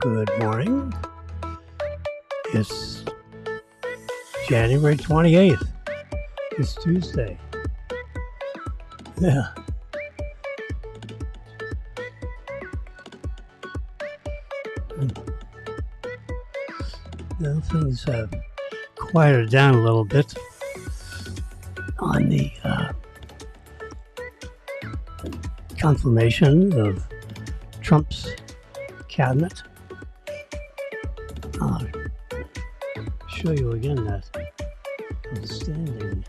Good morning. It's January 28th. It's Tuesday. Yeah. Now things have quieted down a little bit on the confirmation of Trump's cabinet. I'll show you again that outstanding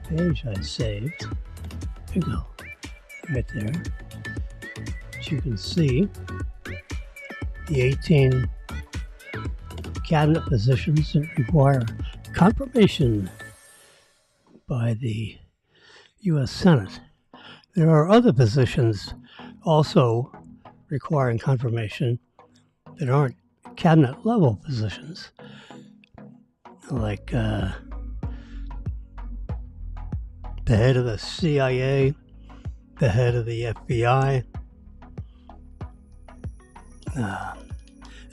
page I saved. There you go, right there. As you can see, the 18 cabinet positions that require confirmation by the U.S. Senate. There are other positions also requiring confirmation that aren't cabinet level positions, like the head of the CIA, the head of the FBI,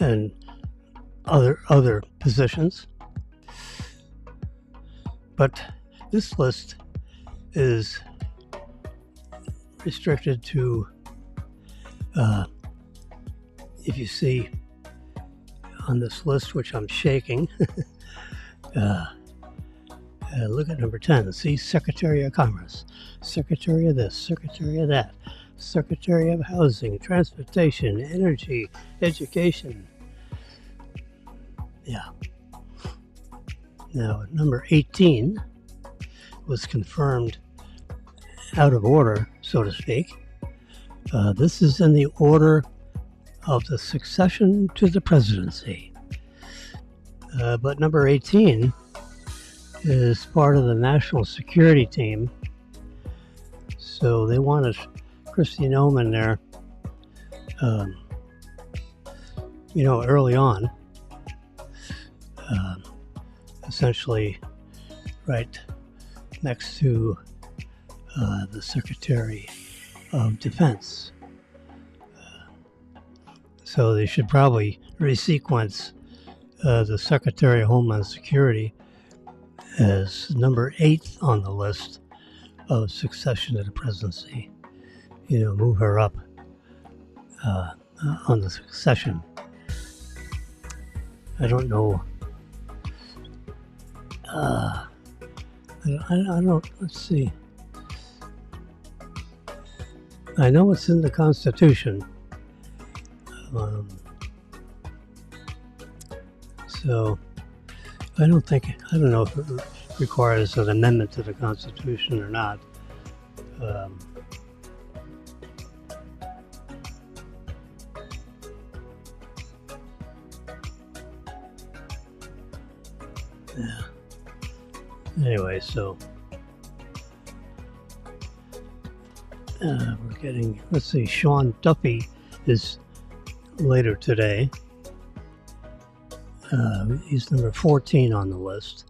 and other positions. But this list is restricted to, if you see on this list, which I'm shaking, look at number 10. See, Secretary of Commerce, Secretary of this, Secretary of that, Secretary of Housing, Transportation, Energy, Education. Yeah. Now, number 18 was confirmed out of order, so to speak. This is in the order of the succession to the presidency. But number 18 is part of the national security team. So they wanted Kristi Noem there, early on. Essentially right next to the Secretary of Defense. So they should probably resequence the Secretary of Homeland Security as number 8 on the list of succession to the presidency. Move her up on the succession. I don't know. I don't, let's see. I know it's in the Constitution. So I don't know if it requires an amendment to the Constitution or not. Yeah. Anyway, so we're getting, let's see, Sean Duffy is later today. He's number 14 on the list.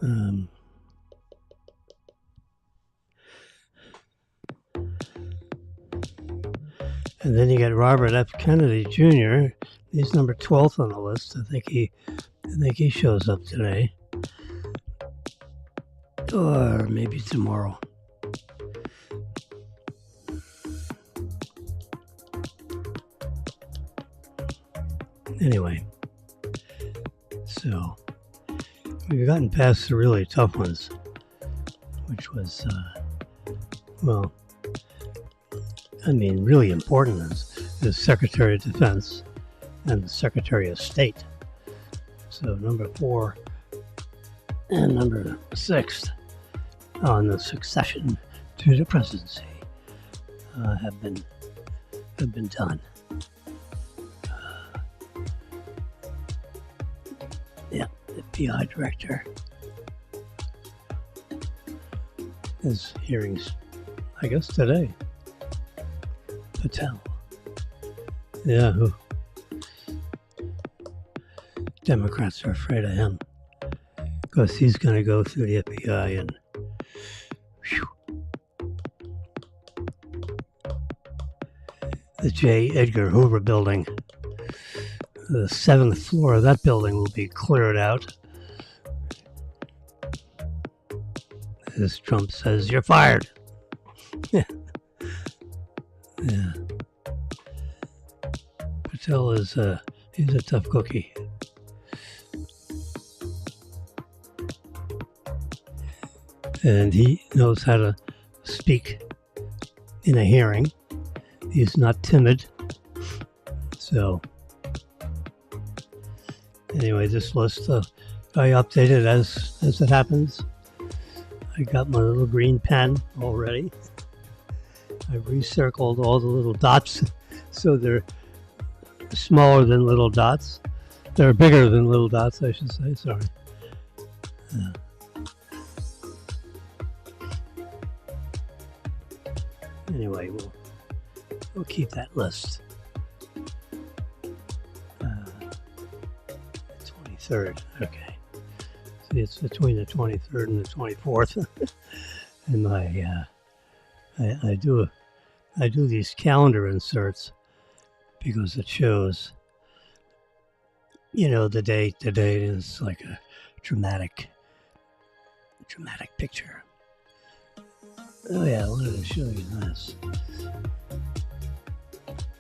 And then you get Robert F. Kennedy Jr. He's number 12th on the list. I think he shows up today. Or maybe tomorrow. Anyway, so we've gotten past the really tough ones, which was, really important is the Secretary of Defense and the Secretary of State. So number 4 and number 6 on the succession to the presidency have been done. FBI director. His hearings, I guess, today. Patel. Yeah, who? Democrats are afraid of him because he's going to go through the FBI and whew. the J. Edgar Hoover building. The 7th floor of that building will be cleared out. As Trump says, "You're fired." Yeah. Patel is he's a tough cookie. And he knows how to speak in a hearing. He's not timid. So anyway, this list I update it as it happens. I got my little green pen already. I recircled all the little dots so they're smaller than little dots. They're bigger than little dots, I should say. Sorry. Anyway, we'll keep that list. 23rd. Okay. See, it's between the 23rd and the 24th. And I do these calendar inserts because it shows, the date. The date is like a dramatic picture. Oh yeah, I wanted to show you this.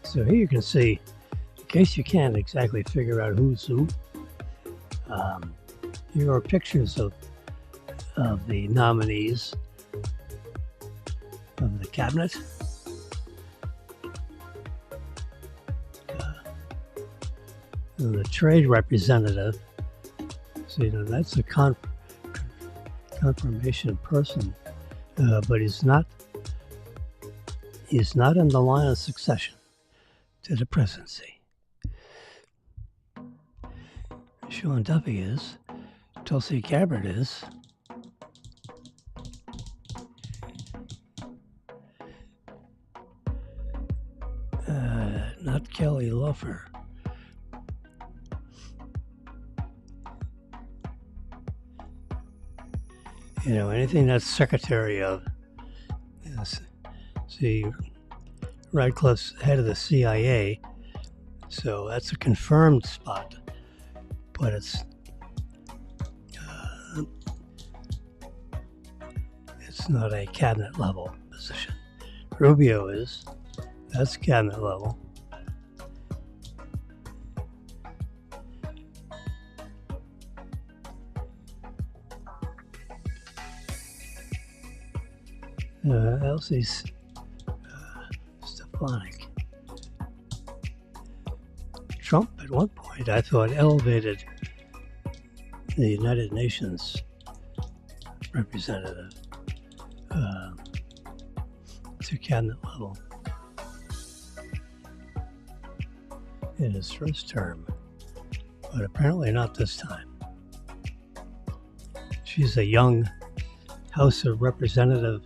So here you can see, in case you can't exactly figure out who's who, here are pictures of the nominees of the cabinet. The trade representative, so that's a confirmation person, but he's not in the line of succession to the presidency. Sean Duffy is. Tulsi Gabbard is. Not Kelly Loeffler. Anything that's secretary of. Yes. See, Radcliffe's head of the CIA, so that's a confirmed spot, but it's not a cabinet level position. Rubio is. That's cabinet level. Elsie Stefanik. Trump, at one point, I thought, elevated the United Nations representative to cabinet level in his first term, but apparently not this time. She's a young House of Representative,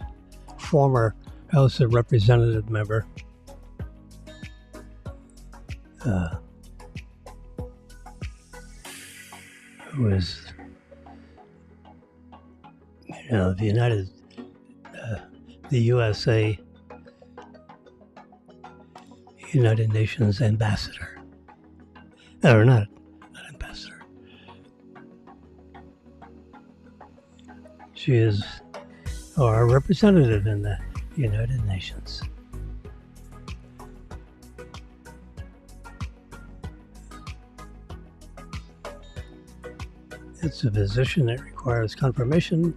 former House of Representative member. Who is, the USA United Nations ambassador. Or not ambassador. She is a representative in the United Nations. It's a position that requires confirmation.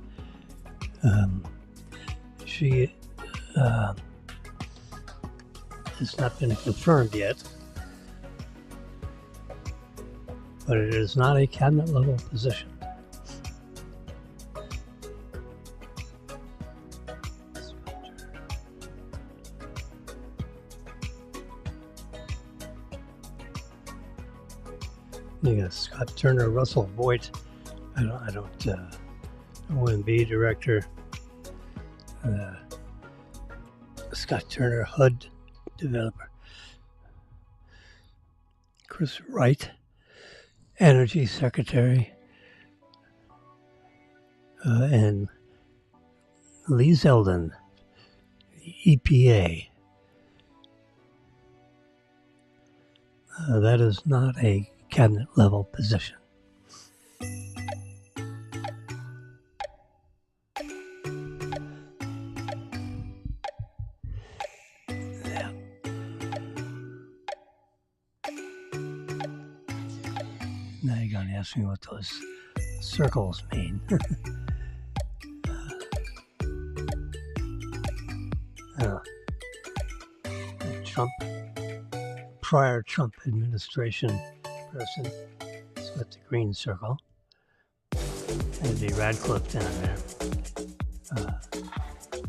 She has not been confirmed yet, but it is not a cabinet level position. You got Scott Turner, Russell Voigt, OMB director, Scott Turner, HUD developer, Chris Wright, energy secretary, and Lee Zeldin, EPA. That is not a cabinet level position. Yeah. Now you're going to ask me what those circles mean. Prior Trump administration person is with the green circle. That'd be Radcliffe down there.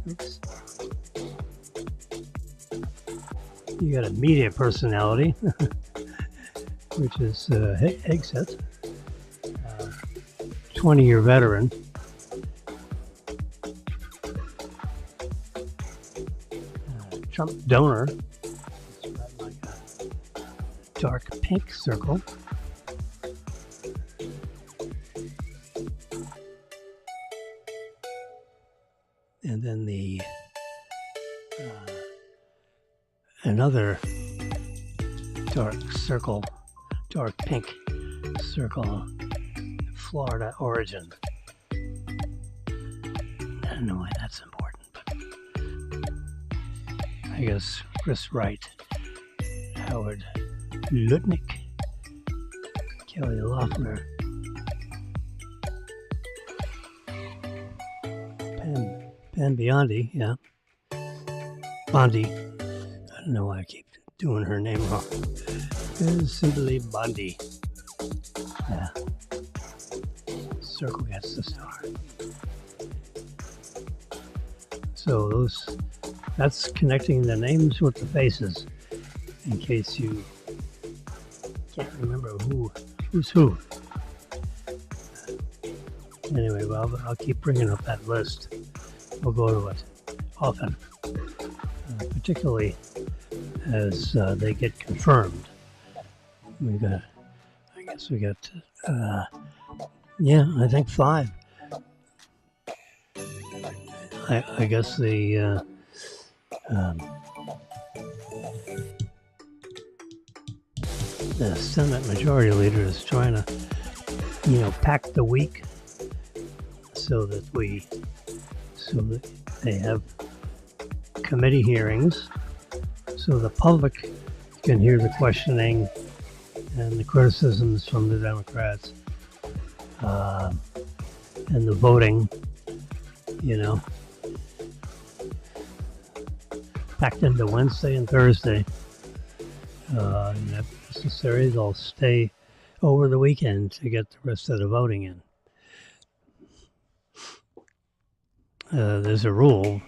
Oops. You got a media personality, which is Hegseth, 20-year veteran. Trump donor. Dark pink circle. And then the another dark circle, dark pink circle, Florida origin. I don't know why that's important, but I guess Chris Wright, Howard Lutnick, Kelly Loeffler, Pam Biondi, yeah. Bondi. I don't know why I keep doing her name wrong. It's simply Bondi. Yeah. Circle gets the star. So that's connecting the names with the faces, in case you can't remember who's who. Anyway, well, I'll keep bringing up that list. We'll go to it often, particularly as they get confirmed. We got I think 5. I guess the Senate Majority Leader is trying to, pack the week so that they have committee hearings, so the public can hear the questioning and the criticisms from the Democrats, and the voting, packed into Wednesday and Thursday. And if necessary, they'll stay over the weekend to get the rest of the voting in. There's a rule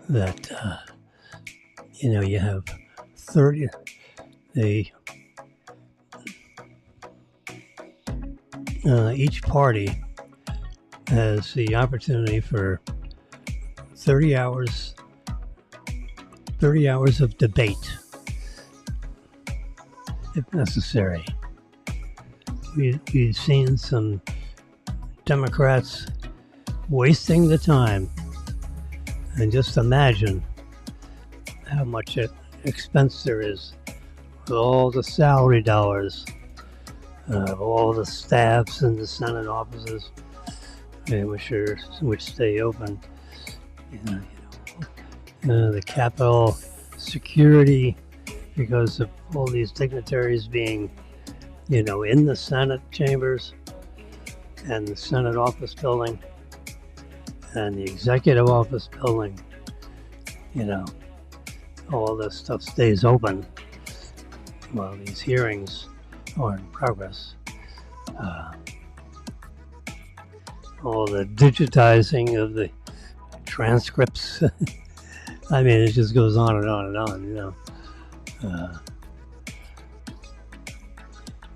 that, you have 30, each party has the opportunity for 30 hours of debate, if necessary. We've seen some Democrats wasting the time, and just imagine how much expense there is with all the salary dollars of all the staffs in the Senate offices, which stay open. The Capitol security, because of all these dignitaries being, in the Senate chambers and the Senate office building and the executive office building. All this stuff stays open while these hearings are in progress. All the digitizing of the transcripts. I mean, it just goes on and on and on,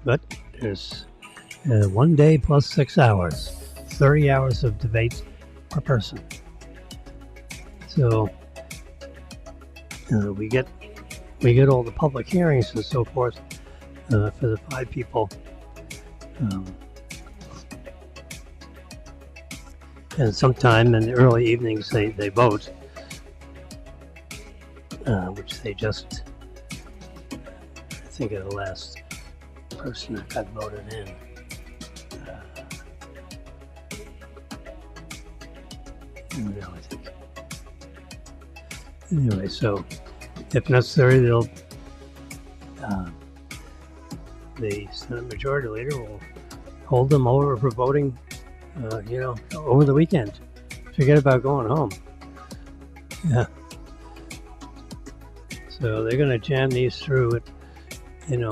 But there's 1 day plus 6 hours, 30 hours of debate per person. So we get all the public hearings and so forth for the 5 people. And sometime in the early evenings they vote, which they just, I think of the last person that got voted in. No, I think. Anyway, so if necessary, they'll the Senate Majority Leader will hold them over for voting, over the weekend. Forget about going home. Yeah. So they're going to jam these through at,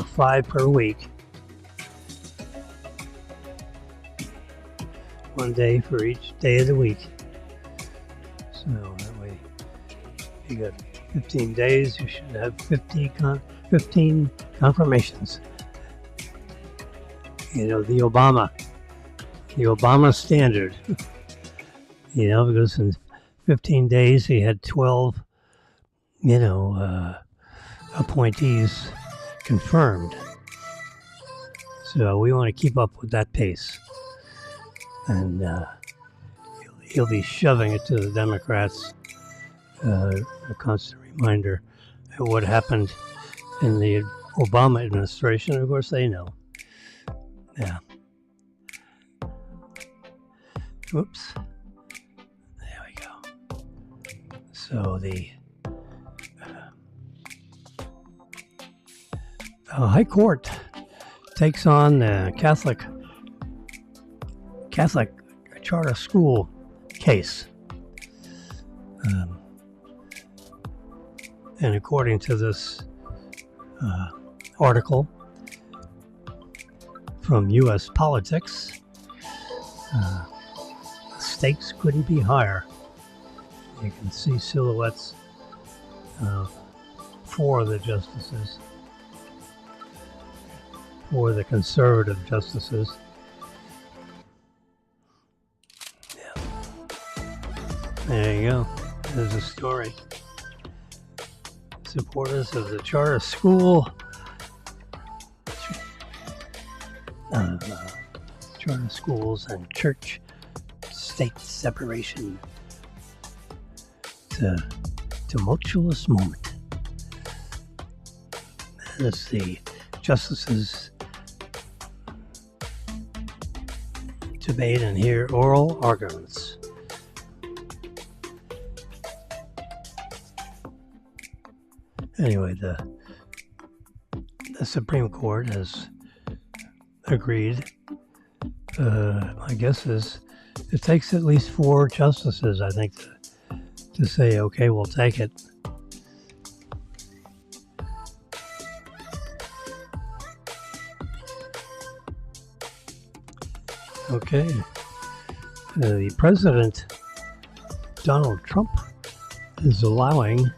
5 per week. One day for each day of the week. So that way, you got 15 days, you should have 15 confirmations. The Obama standard. Because in 15 days he had 12, appointees confirmed. So we want to keep up with that pace. And he'll be shoving it to the Democrats. A constant reminder of what happened in the Obama administration. Of course, they know. Yeah. Oops. There we go. So the High Court takes on the Catholic charter school case. And according to this article from U.S. Politics, the stakes couldn't be higher. You can see silhouettes of 4 of the justices, 4 of the conservative justices. Yeah. There you go. There's a story. Supporters of the charter school, charter schools and church-state separation. It's a tumultuous moment as the justices debate and hear oral arguments. Anyway, the Supreme Court has agreed. My guess is it takes at least 4 justices, I think, to say, okay, we'll take it. Okay. The President, Donald Trump, is allowing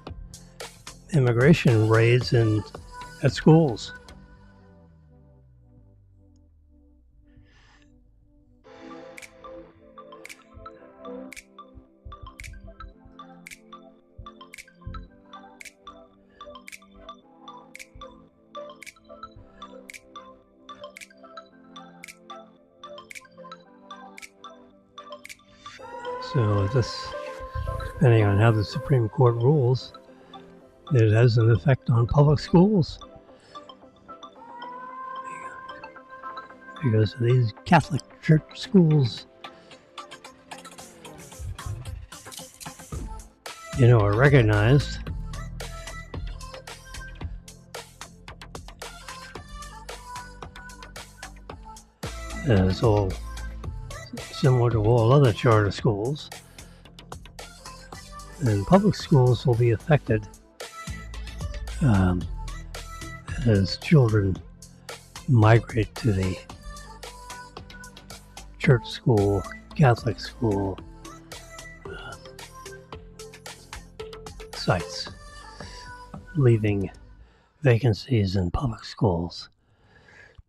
immigration raids at schools. So this, depending on how the Supreme Court rules, it has an effect on public schools. Because these Catholic church schools, are recognized as all similar to all other charter schools, and public schools will be affected as children migrate to the church school, Catholic school sites, leaving vacancies in public schools.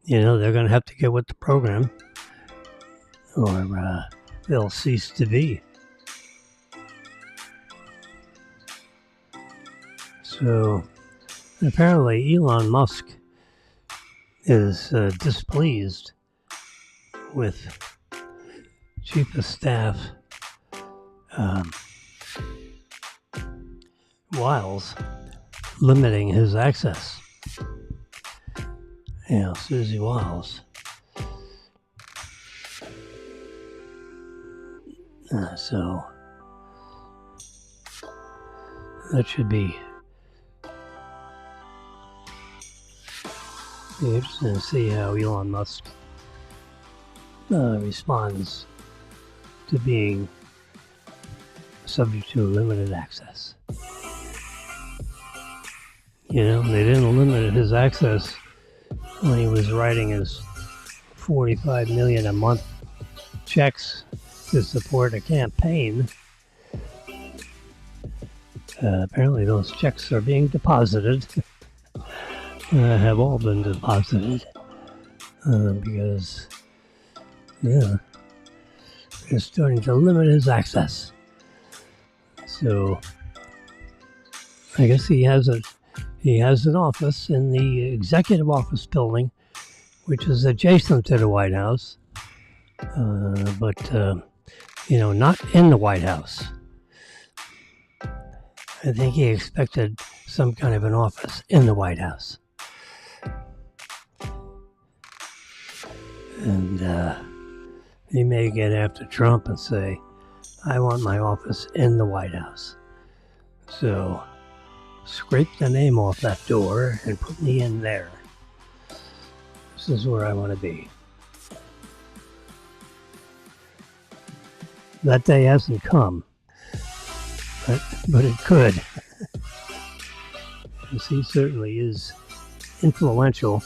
They're going to have to get with the program, or they'll cease to be. So apparently Elon Musk is displeased with Chief of Staff Wiles limiting his access. Susie Wiles. So that should be interesting to see how Elon Musk responds to being subject to limited access. They didn't limit his access when he was writing his $45 million a month checks to support a campaign. Apparently those checks are being deposited. Have all been deposited. Because, they're starting to limit his access. So, I guess he has an office in the executive office building, which is adjacent to the White House, but not in the White House. I think he expected some kind of an office in the White House. And he may get after Trump and say, I want my office in the White House. So scrape the name off that door and put me in there. This is where I want to be. That day hasn't come, but it could. Because he certainly is influential.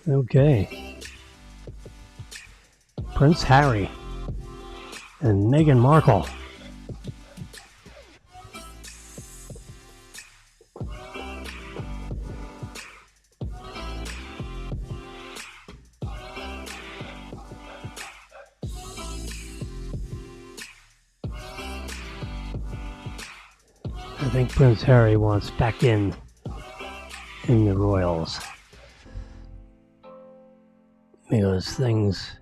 Okay. Prince Harry and Meghan Markle. I think Prince Harry wants back in the royals. Because things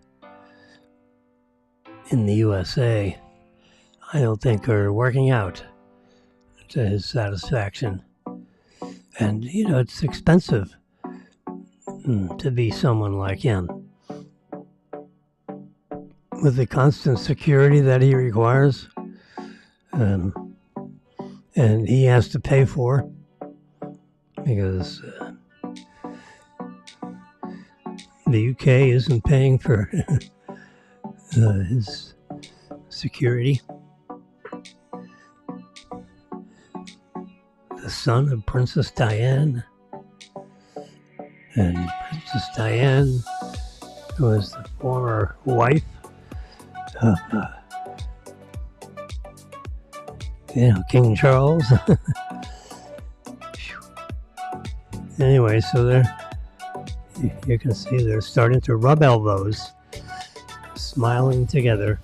in the USA, I don't think are working out to his satisfaction. And, it's expensive to be someone like him. With the constant security that he requires, and he has to pay for, because the UK isn't paying for his security. The son of Princess Diane, and Princess Diane was the former wife of King Charles. Anyway, so you can see they're starting to rub elbows, smiling together,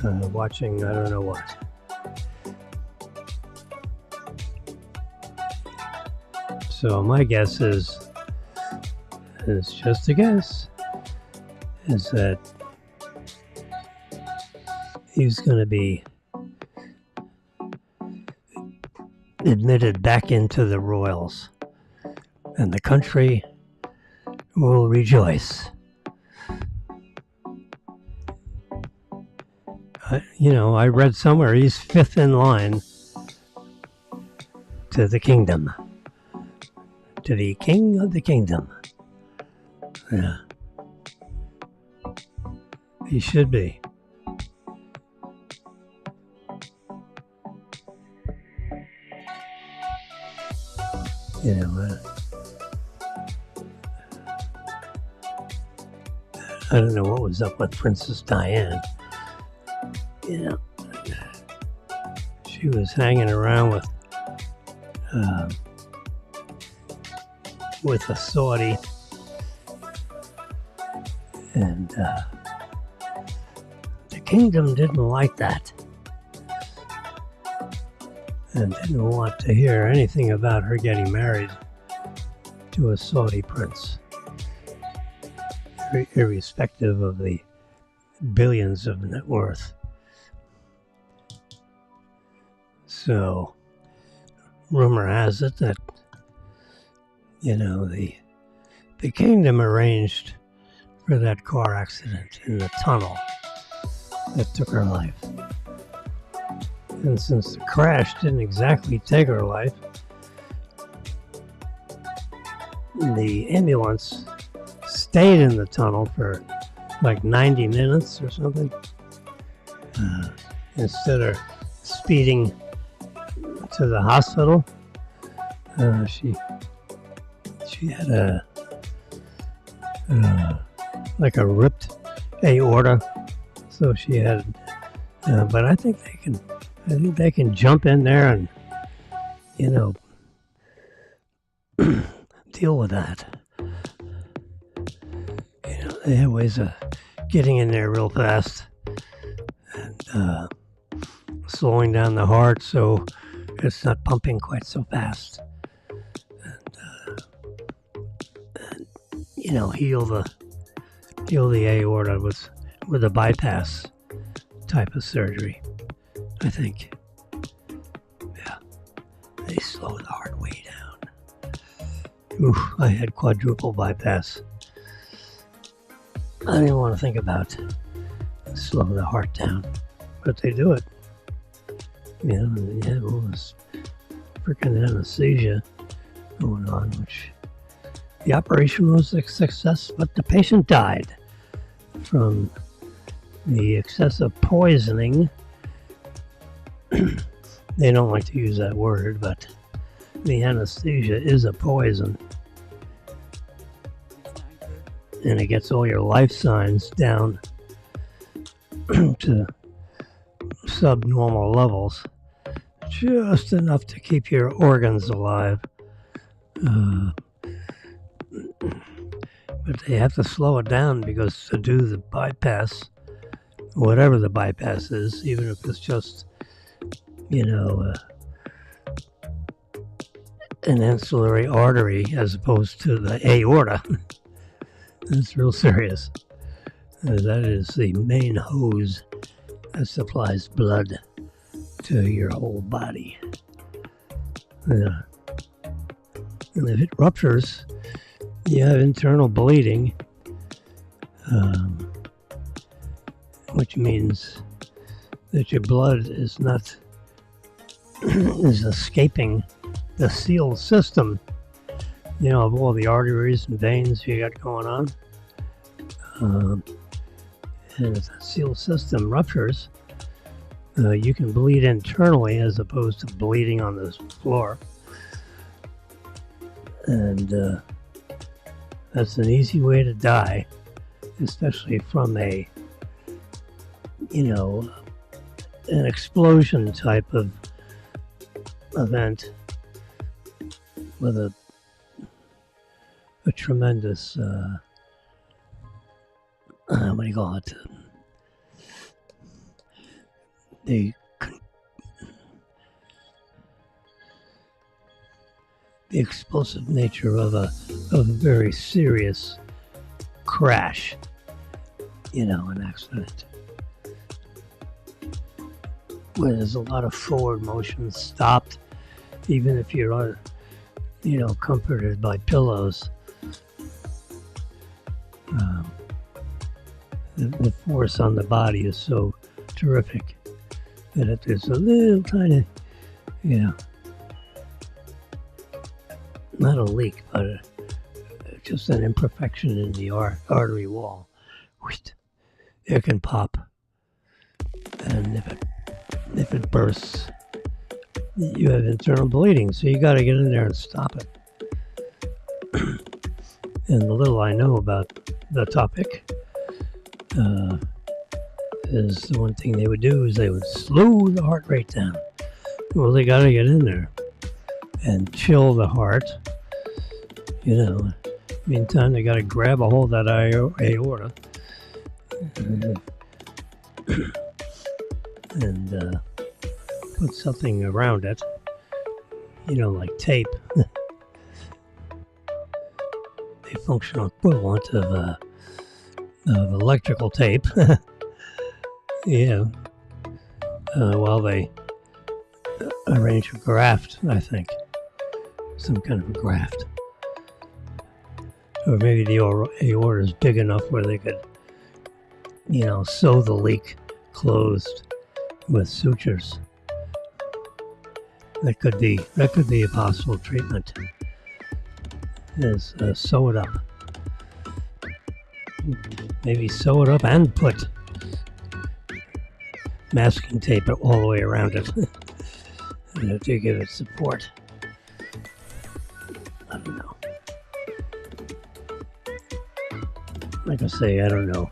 watching I don't know what. So my guess is just a guess, is that he's going to be admitted back into the royals, and the country will rejoice. I read somewhere he's fifth in line to the kingdom, to the king of the kingdom. Yeah, he should be. I don't know what was up with Princess Diane. She was hanging around with a Saudi, and the kingdom didn't like that, and didn't want to hear anything about her getting married to a Saudi prince, irrespective of the billions of net worth. So rumor has it that, the kingdom arranged for that car accident in the tunnel that took her life. And since the crash didn't exactly take her life, the ambulance stayed in the tunnel for like 90 minutes or something. Instead of speeding to the hospital, she had like a ripped aorta, so she had. But I think they can jump in there and deal with that. They have ways of getting in there real fast and slowing down the heart so it's not pumping quite so fast. And heal the aorta with a bypass type of surgery, I think. Yeah, they slow the heart way down. Oof, I had quadruple bypass. I didn't want to think about slow the heart down, but they do it. And they had all this freaking anesthesia going on, which the operation was a success, but the patient died from the excessive poisoning. They don't like to use that word, but the anesthesia is a poison. And it gets all your life signs down to subnormal levels, just enough to keep your organs alive. But they have to slow it down because to do the bypass, whatever the bypass is, even if it's just, an ancillary artery as opposed to the aorta, that's real serious. That is the main hose that supplies blood to your whole body. And if it ruptures, you have internal bleeding, which means that your blood is escaping the sealed system, of all the arteries and veins you got going on. And if that sealed system ruptures, you can bleed internally as opposed to bleeding on the floor. And that's an easy way to die, especially from an explosion type of event with a tremendous, what do you call it? The explosive nature of a very serious crash, an accident, where there's a lot of forward motion stopped, even if you're comforted by pillows. The force on the body is so terrific that if there's a little tiny, not a leak, but just an imperfection in the artery wall, it can pop. And if it bursts, you have internal bleeding, so you got to get in there and stop it. And the little I know about the topic is the one thing they would do is they would slow the heart rate down. Well, they got to get in there and chill the heart. Meantime, they got to grab a hold of that aorta and put something around it, like tape. The functional equivalent of electrical tape. While they arrange a graft, I think. Some kind of a graft. Or maybe the aorta is big enough where they could, sew the leak closed with sutures. That could be a possible treatment. Is sew it up. Maybe sew it up and put masking tape all the way around it to give it support. I don't know. Like I say, I don't know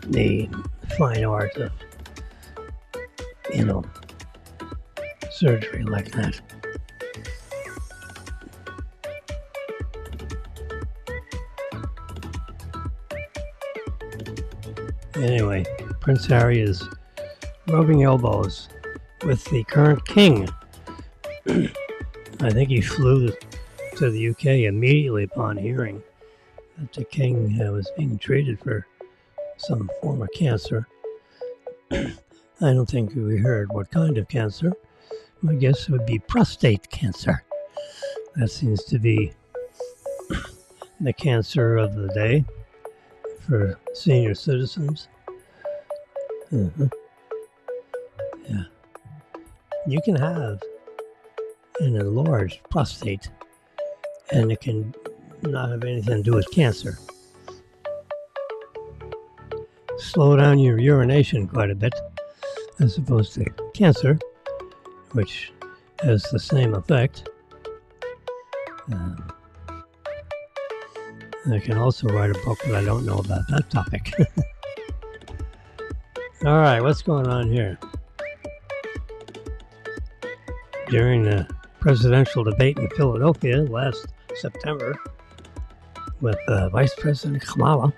the fine art of, surgery like that. Anyway, Prince Harry is rubbing elbows with the current king. I think he flew to the UK immediately upon hearing that the king was being treated for some form of cancer. I don't think we heard what kind of cancer. My guess would be prostate cancer. That seems to be the cancer of the day for senior citizens. Yeah. You can have an enlarged prostate and it can not have anything to do with cancer. Slow down your urination quite a bit as opposed to cancer, which has the same effect. I can also write a book, but I don't know about that topic. All right, what's going on here? During the presidential debate in Philadelphia last September with Vice President Kamala,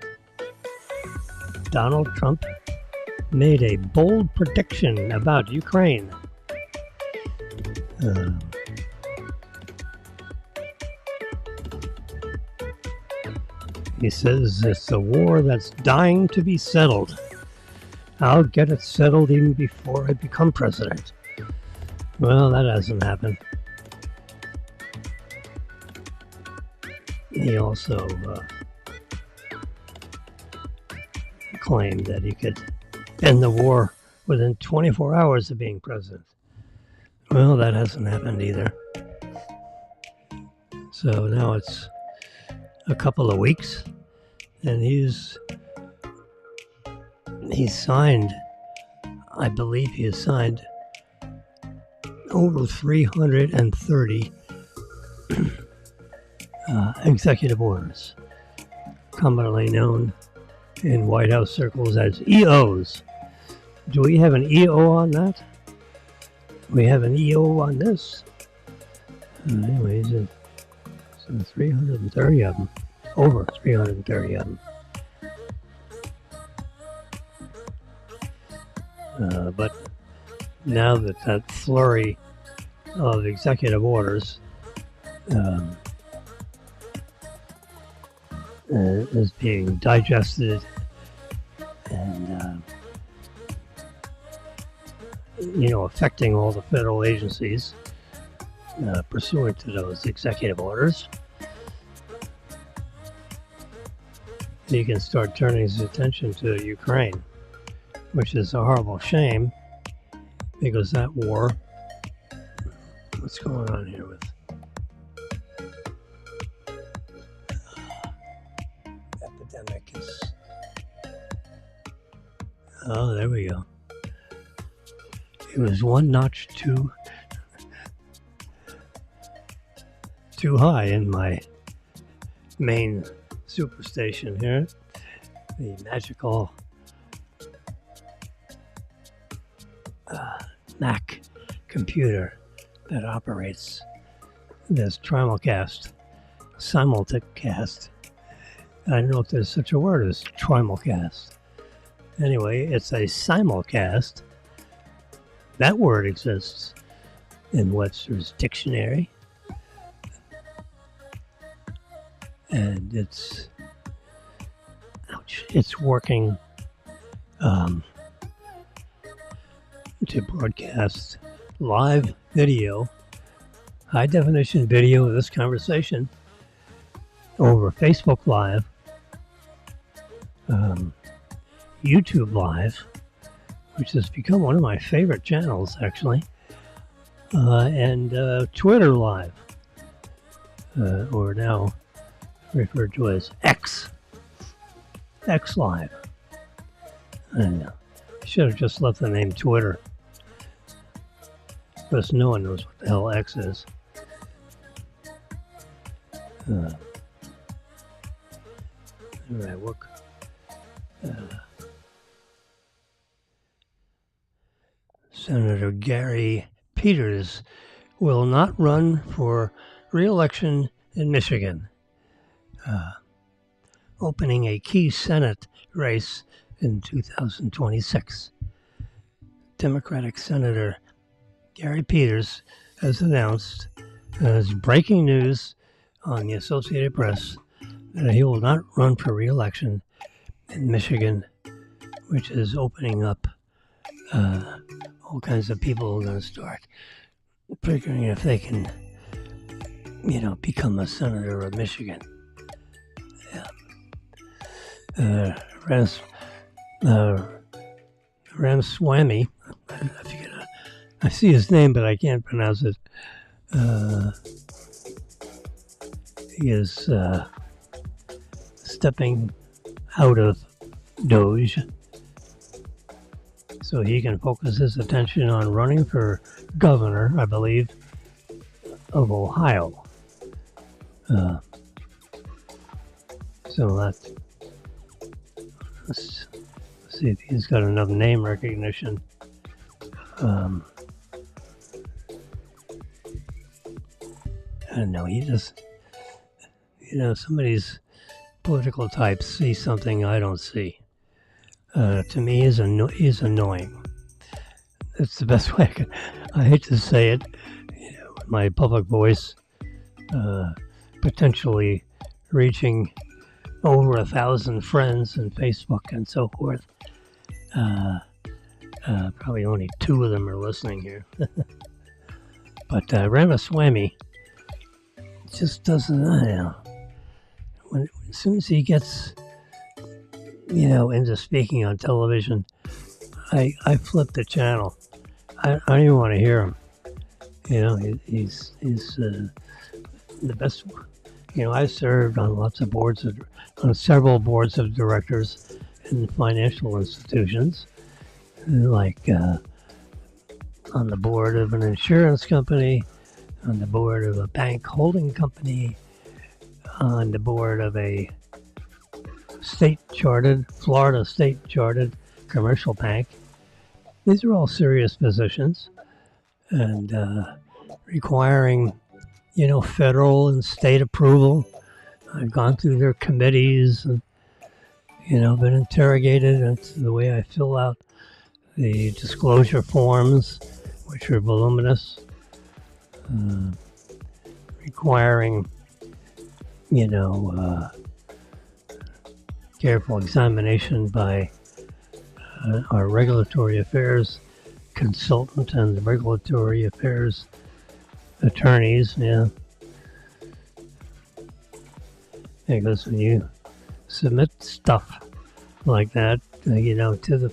Donald Trump made a bold prediction about Ukraine. He says it's a war that's dying to be settled. I'll get it settled even before I become president. Well, that hasn't happened. He also claimed that he could end the war within 24 hours of being president. Well, that hasn't happened either. So now it's a couple of weeks, and he's signed, I believe he has signed over 330 executive orders, commonly known in White House circles as EOs. Do we have an EO on that? We have an EO on this. Anyways, so 330 of them, over 330 of them. But now that flurry of executive orders is being digested and affecting all the federal agencies pursuant to those executive orders, he can start turning his attention to Ukraine, which is a horrible shame because that war, what's going on here with epidemic is, oh, there we go. It was one notch too high in my main superstation here, the magical Mac computer that operates this Simulcast. I don't know if there's such a word as Simulcast. Anyway, it's a simulcast. That word exists in Webster's dictionary. And it's working to broadcast live video, high definition video of this conversation over Facebook Live, YouTube Live, which has become one of my favorite channels actually, and Twitter Live, or now referred to as X Live. And I should have just left the name Twitter, because no one knows what the hell X is. All right, look. Senator Gary Peters will not run for re-election in Michigan, opening a key Senate race in 2026. Democratic Senator Gary Peters has announced, as breaking news on the Associated Press, that he will not run for re-election in Michigan, which is opening up. All kinds of people are going to start figuring if they can, become a senator of Michigan. Yeah. Ramaswamy, I see his name, but I can't pronounce it. He is stepping out of Doge so he can focus his attention on running for governor, I believe, of Ohio. So let's see if he's got enough name recognition. I don't know, he just, some of these political types see something I don't see. To me, he's annoying. That's the best way I hate to say it. With my public voice potentially reaching over 1,000 friends on Facebook and so forth. Probably only 2 of them are listening here. But Ramaswamy just doesn't, as soon as he gets into speaking on television, I flip the channel. I don't even want to hear him. He's the best. I served on on several boards of directors in financial institutions, like on the board of an insurance company, on the board of a bank holding company, on the board of a Florida state chartered commercial bank. These are all serious positions and requiring, federal and state approval. I've gone through their committees and, been interrogated. That's the way I fill out the disclosure forms, which are voluminous, requiring, careful examination by our regulatory affairs consultant and the regulatory affairs attorneys. Yeah, because when you submit stuff like that, to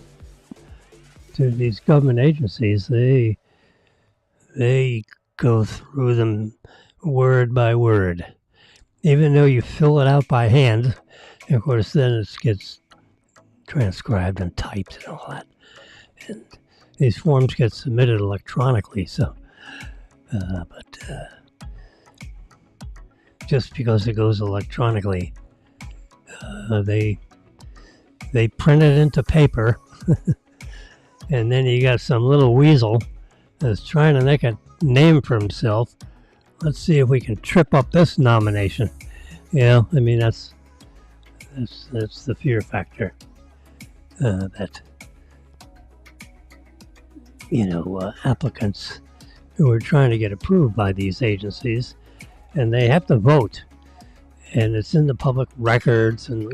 these government agencies, they go through them word by word, even though you fill it out by hand. Of course, then it gets transcribed and typed and all that. And these forms get submitted electronically. So, but just because it goes electronically, they print it into paper, and then you got some little weasel that's trying to make a name for himself. Let's see if we can trip up this nomination. That's the fear factor that applicants who are trying to get approved by these agencies, and they have to vote, and it's in the public records, and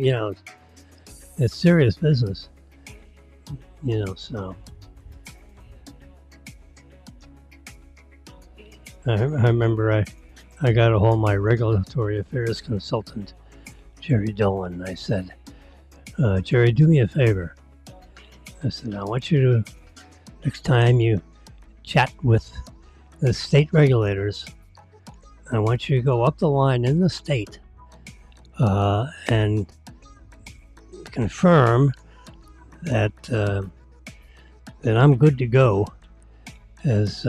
it's serious business. So I remember I got a hold of my regulatory affairs consultant, Jerry Dolan. I said, Jerry, do me a favor. I said, I want you to, next time you chat with the state regulators, I want you to go up the line in the state and confirm that that I'm good to go as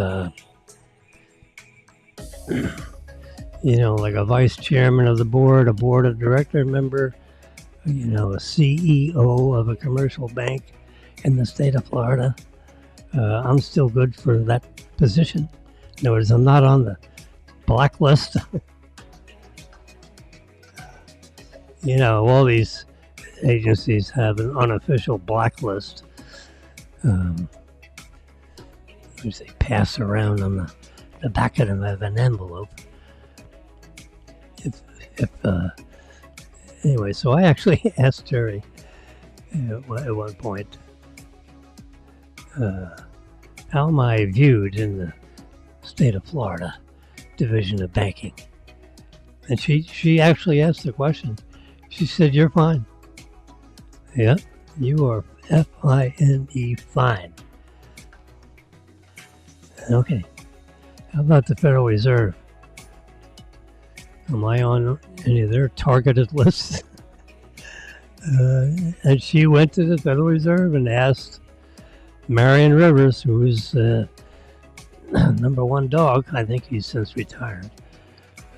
like a vice chairman of the board, a board of director member, a CEO of a commercial bank in the state of Florida. I'm still good for that position. In other words, I'm not on the blacklist. All these agencies have an unofficial blacklist, which they pass around on the back of them of an envelope. Anyway, so I actually asked Jerry at one point, how am I viewed in the state of Florida Division of Banking? And she actually asked the question. She said, you're fine. Yeah, you are F-I-N-E, fine. Okay, how about the Federal Reserve? Am I on any of their targeted lists? And she went to the Federal Reserve and asked Marion Rivers, who is number one dog. I think he's since retired.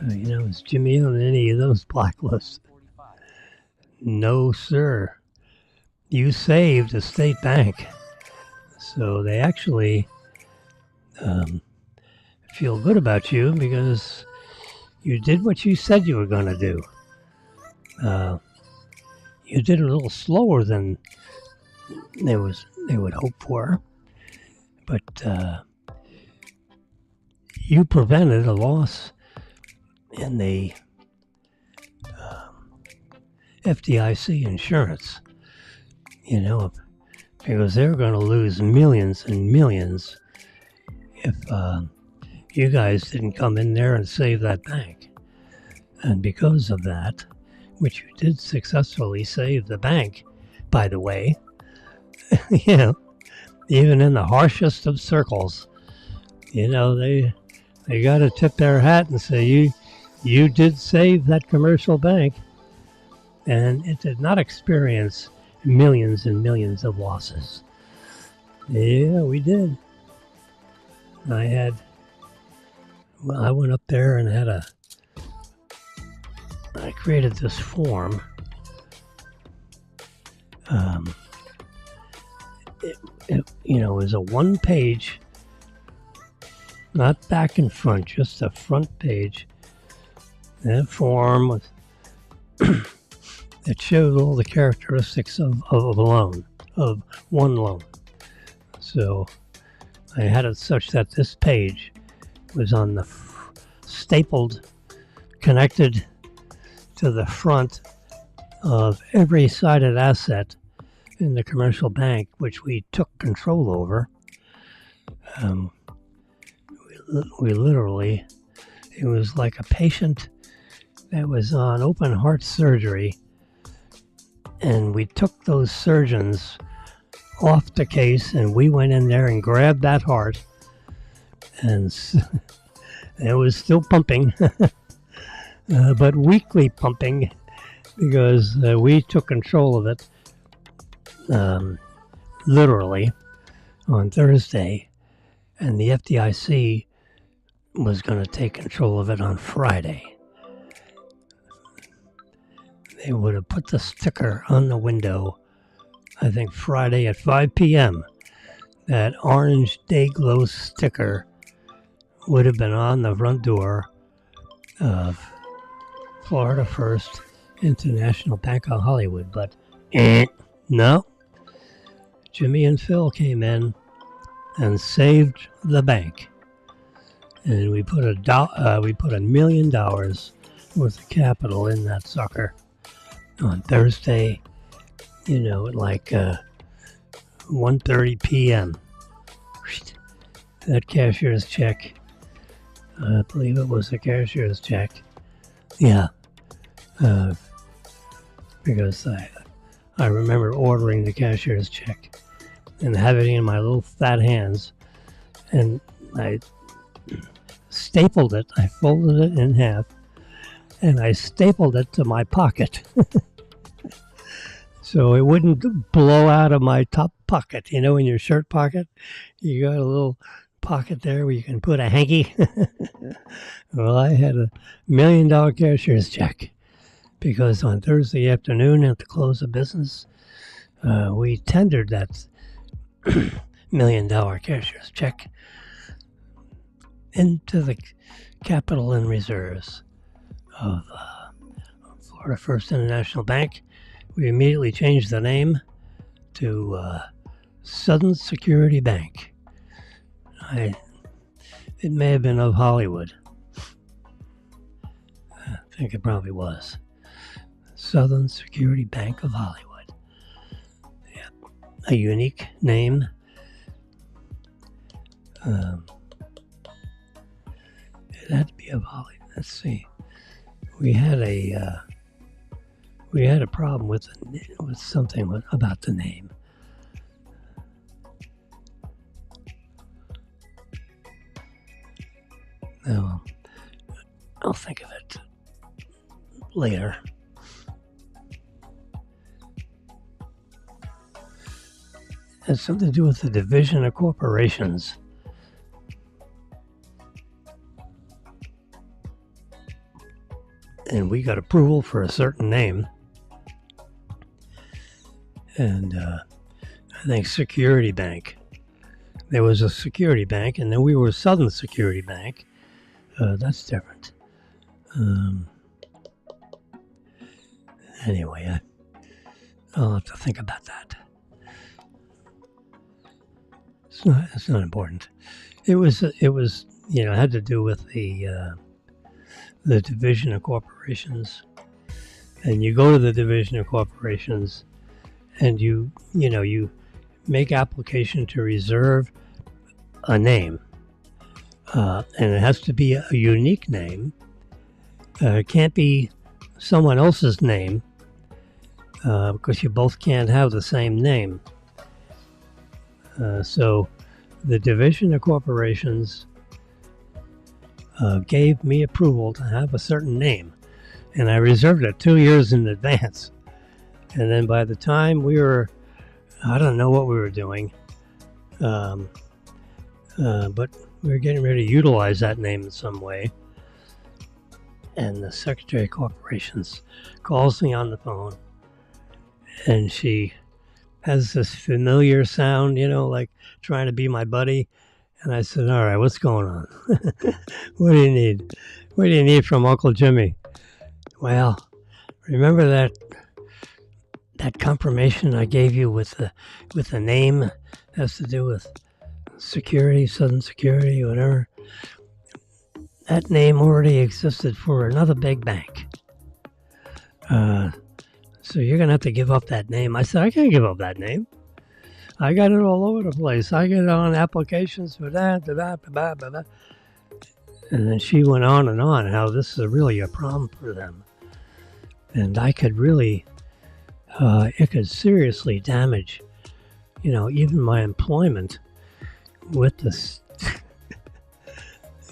Is Jimmy on any of those blacklists? No, sir. You saved a state bank. So they actually feel good about you because you did what you said you were going to do. You did it a little slower than they would hope for, but you prevented a loss in the FDIC insurance. Because they were going to lose millions and millions if you guys didn't come in there and save that bank. And because of that, which you did successfully save the bank, by the way, even in the harshest of circles, they got to tip their hat and say, you did save that commercial bank, and it did not experience millions and millions of losses. Yeah, we did. I went up there and I created this form. It was a one-page, not back and front, just a front page. That form was it showed all the characteristics of a loan, of one loan. So I had it such that this page was on the stapled, connected to the front of every sided asset in the commercial bank, which we took control over. We literally, it was like a patient that was on open heart surgery, and we took those surgeons off the case, and we went in there and grabbed that heart, and it was still pumping, but weakly pumping, because we took control of it literally on Thursday, and the FDIC was going to take control of it on Friday. They would have put the sticker on the window, I think Friday at 5 p.m. That orange Dayglow sticker would have been on the front door of Florida First International Bank of Hollywood, but no. Jimmy and Phil came in and saved the bank, and we put $1 million worth of capital in that sucker on Thursday, at like 1:30 p.m. That cashier's check I believe it was a cashier's check. Yeah, because I remember ordering the cashier's check and having it in my little fat hands, and I stapled it. I folded it in half, and I stapled it to my pocket. So it wouldn't blow out of my top pocket. You know, in your shirt pocket, you got a little pocket there where you can put a hanky. Well, I had $1 million cashier's check because on Thursday afternoon at the close of business, we tendered that $1 million cashier's check into the capital and reserves of Florida First International Bank. We immediately changed the name to Southern Security Bank. It may have been of Hollywood. I think it probably was. Southern Security Bank of Hollywood. Yeah, a unique name. It had to be of Hollywood. Let's see. We had a problem with something about the name. No, I'll think of it later. It has something to do with the division of corporations. And we got approval for a certain name. And I think Security Bank. There was a Security Bank, and then we were Southern Security Bank. That's different. Anyway, I'll have to think about that. It's not important. It was had to do with the division of corporations, and you go to the division of corporations, and you make application to reserve a name, and it has to be a unique name. It can't be someone else's name because you both can't have the same name. So the division of corporations gave me approval to have a certain name, and I reserved it 2 years in advance. And then by the time I don't know what we were doing, but we were getting ready to utilize that name in some way. And the Secretary of Corporations calls me on the phone, and she has this familiar sound, like trying to be my buddy. And I said, all right, what's going on? What do you need? What do you need from Uncle Jimmy? Well, remember that confirmation I gave you with the name? It has to do with security, Southern Security, whatever. That name already existed for another big bank. So you're going to have to give up that name. I said, I can't give up that name. I got it all over the place. I get it on applications for that. And then she went on and on how this is really a problem for them. And I could really, it could seriously damage, even my employment with this.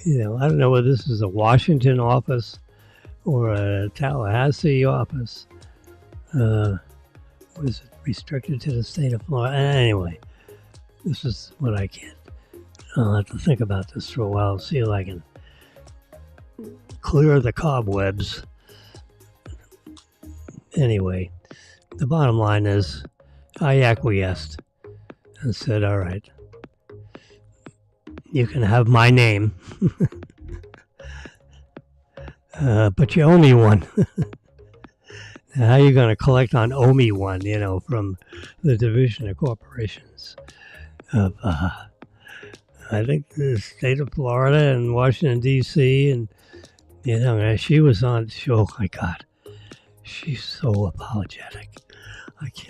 I don't know whether this is a Washington office or a Tallahassee office. Was it restricted to the state of Florida? Anyway, this is what I get. I'll have to think about this for a while, see if I can clear the cobwebs. Anyway, the bottom line is I acquiesced and said, all right, you can have my name, but you owe me one. How are you going to collect on owe me one, from the Division of Corporations of, I think, the state of Florida and Washington, D.C., and, she was on, oh my God, she's so apologetic.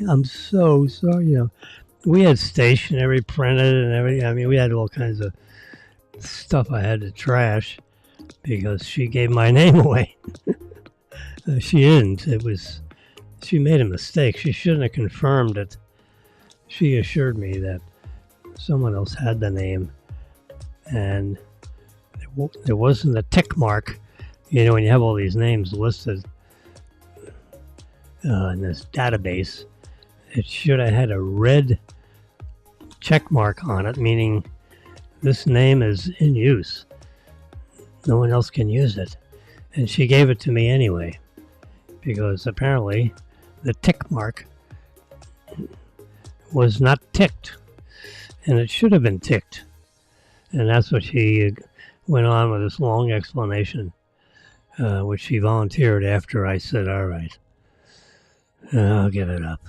I'm so sorry, we had stationery printed and everything. I mean, we had all kinds of stuff I had to trash. because she gave my name away. She didn't. She made a mistake. She shouldn't have confirmed it. She assured me that someone else had the name, and there wasn't a tick mark. You know, when you have all these names listed in this database, it should have had a red check mark on it, meaning this name is in use. No one else can use it. And she gave it to me anyway, because apparently the tick mark was not ticked, and it should have been ticked. And that's what she went on with this long explanation, which she volunteered after I said, all right, I'll give it up.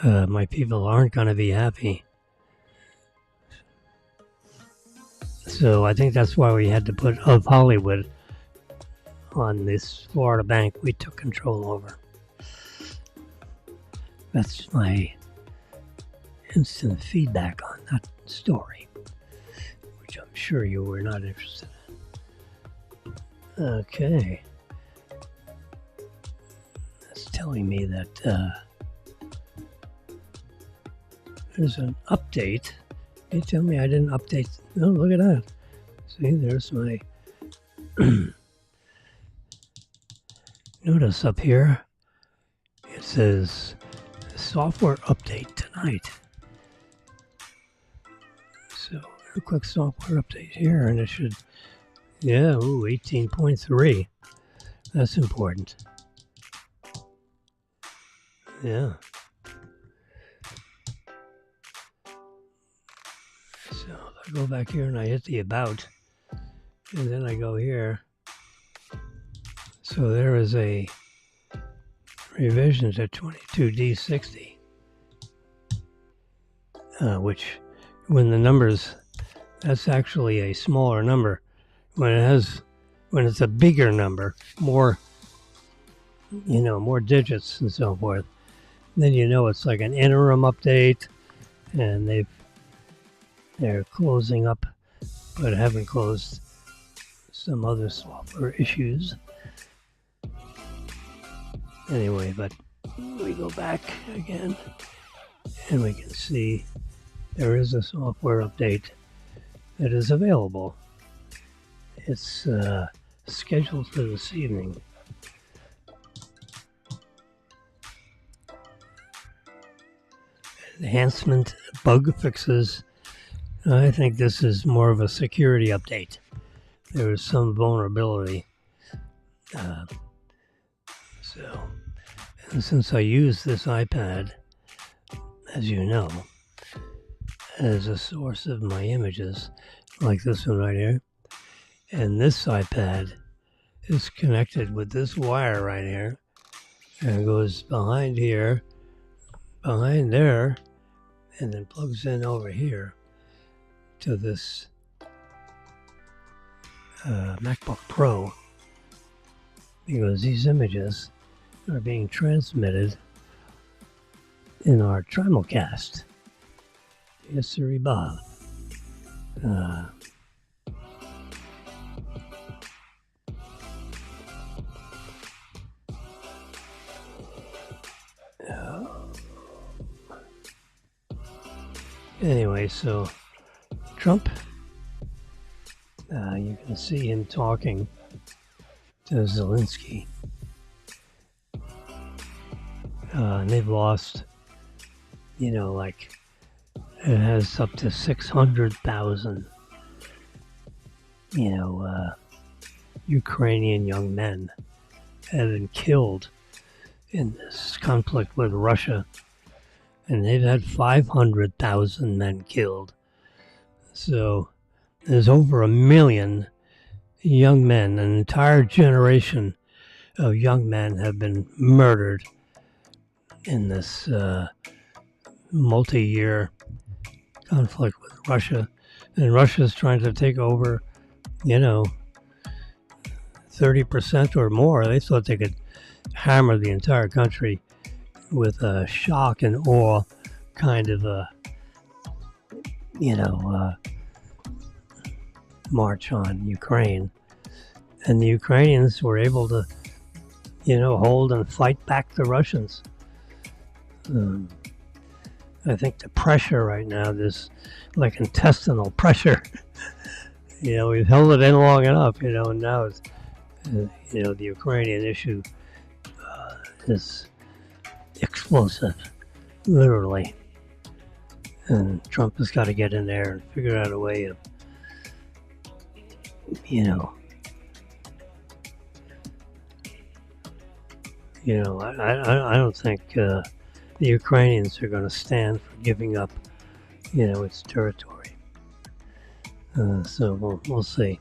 My people aren't going to be happy. So I think that's why we had to put Of Hollywood on this Florida bank we took control over. That's my instant feedback on that story, which I'm sure you were not interested in. Okay. That's telling me that there's an update. You tell me I didn't update. No, look at that. See, there's my notice up here. It says software update tonight. So a quick software update here, and it should, 18.3. That's important. Yeah. So if I go back here and I hit the about, and then I go here. So there is a revision to 22D60, which when the numbers, that's actually a smaller number. When it's a bigger number, more digits and so forth, then it's like an interim update, and they're closing up, but haven't closed some other software issues. Anyway, but we go back again, and we can see there is a software update that is available. It's scheduled for this evening. Enhancement bug fixes. I think this is more of a security update. There is some vulnerability. And since I use this iPad, as you know, as a source of my images, like this one right here, and this iPad is connected with this wire right here, and it goes behind here, behind there, and then plugs in over here to this MacBook Pro, because these images are being transmitted in our Simulcast. Yes, sir, Bob. Anyway, so Trump, you can see him talking to Zelensky. And they've lost, it has up to 600,000, Ukrainian young men have been killed in this conflict with Russia. And they've had 500,000 men killed. So there's over 1 million young men, an entire generation of young men have been murdered in this multi-year conflict with Russia. And Russia's trying to take over, 30% or more. They thought they could hammer the entire country with a shock and awe kind of march on Ukraine. And the Ukrainians were able to, hold and fight back the Russians. I think the pressure right now, there's like intestinal pressure. We've held it in long enough, and now it's, the Ukrainian issue is explosive, literally. And Trump has got to get in there and figure out a way of, I don't think the Ukrainians are going to stand for giving up, its territory. So we'll see.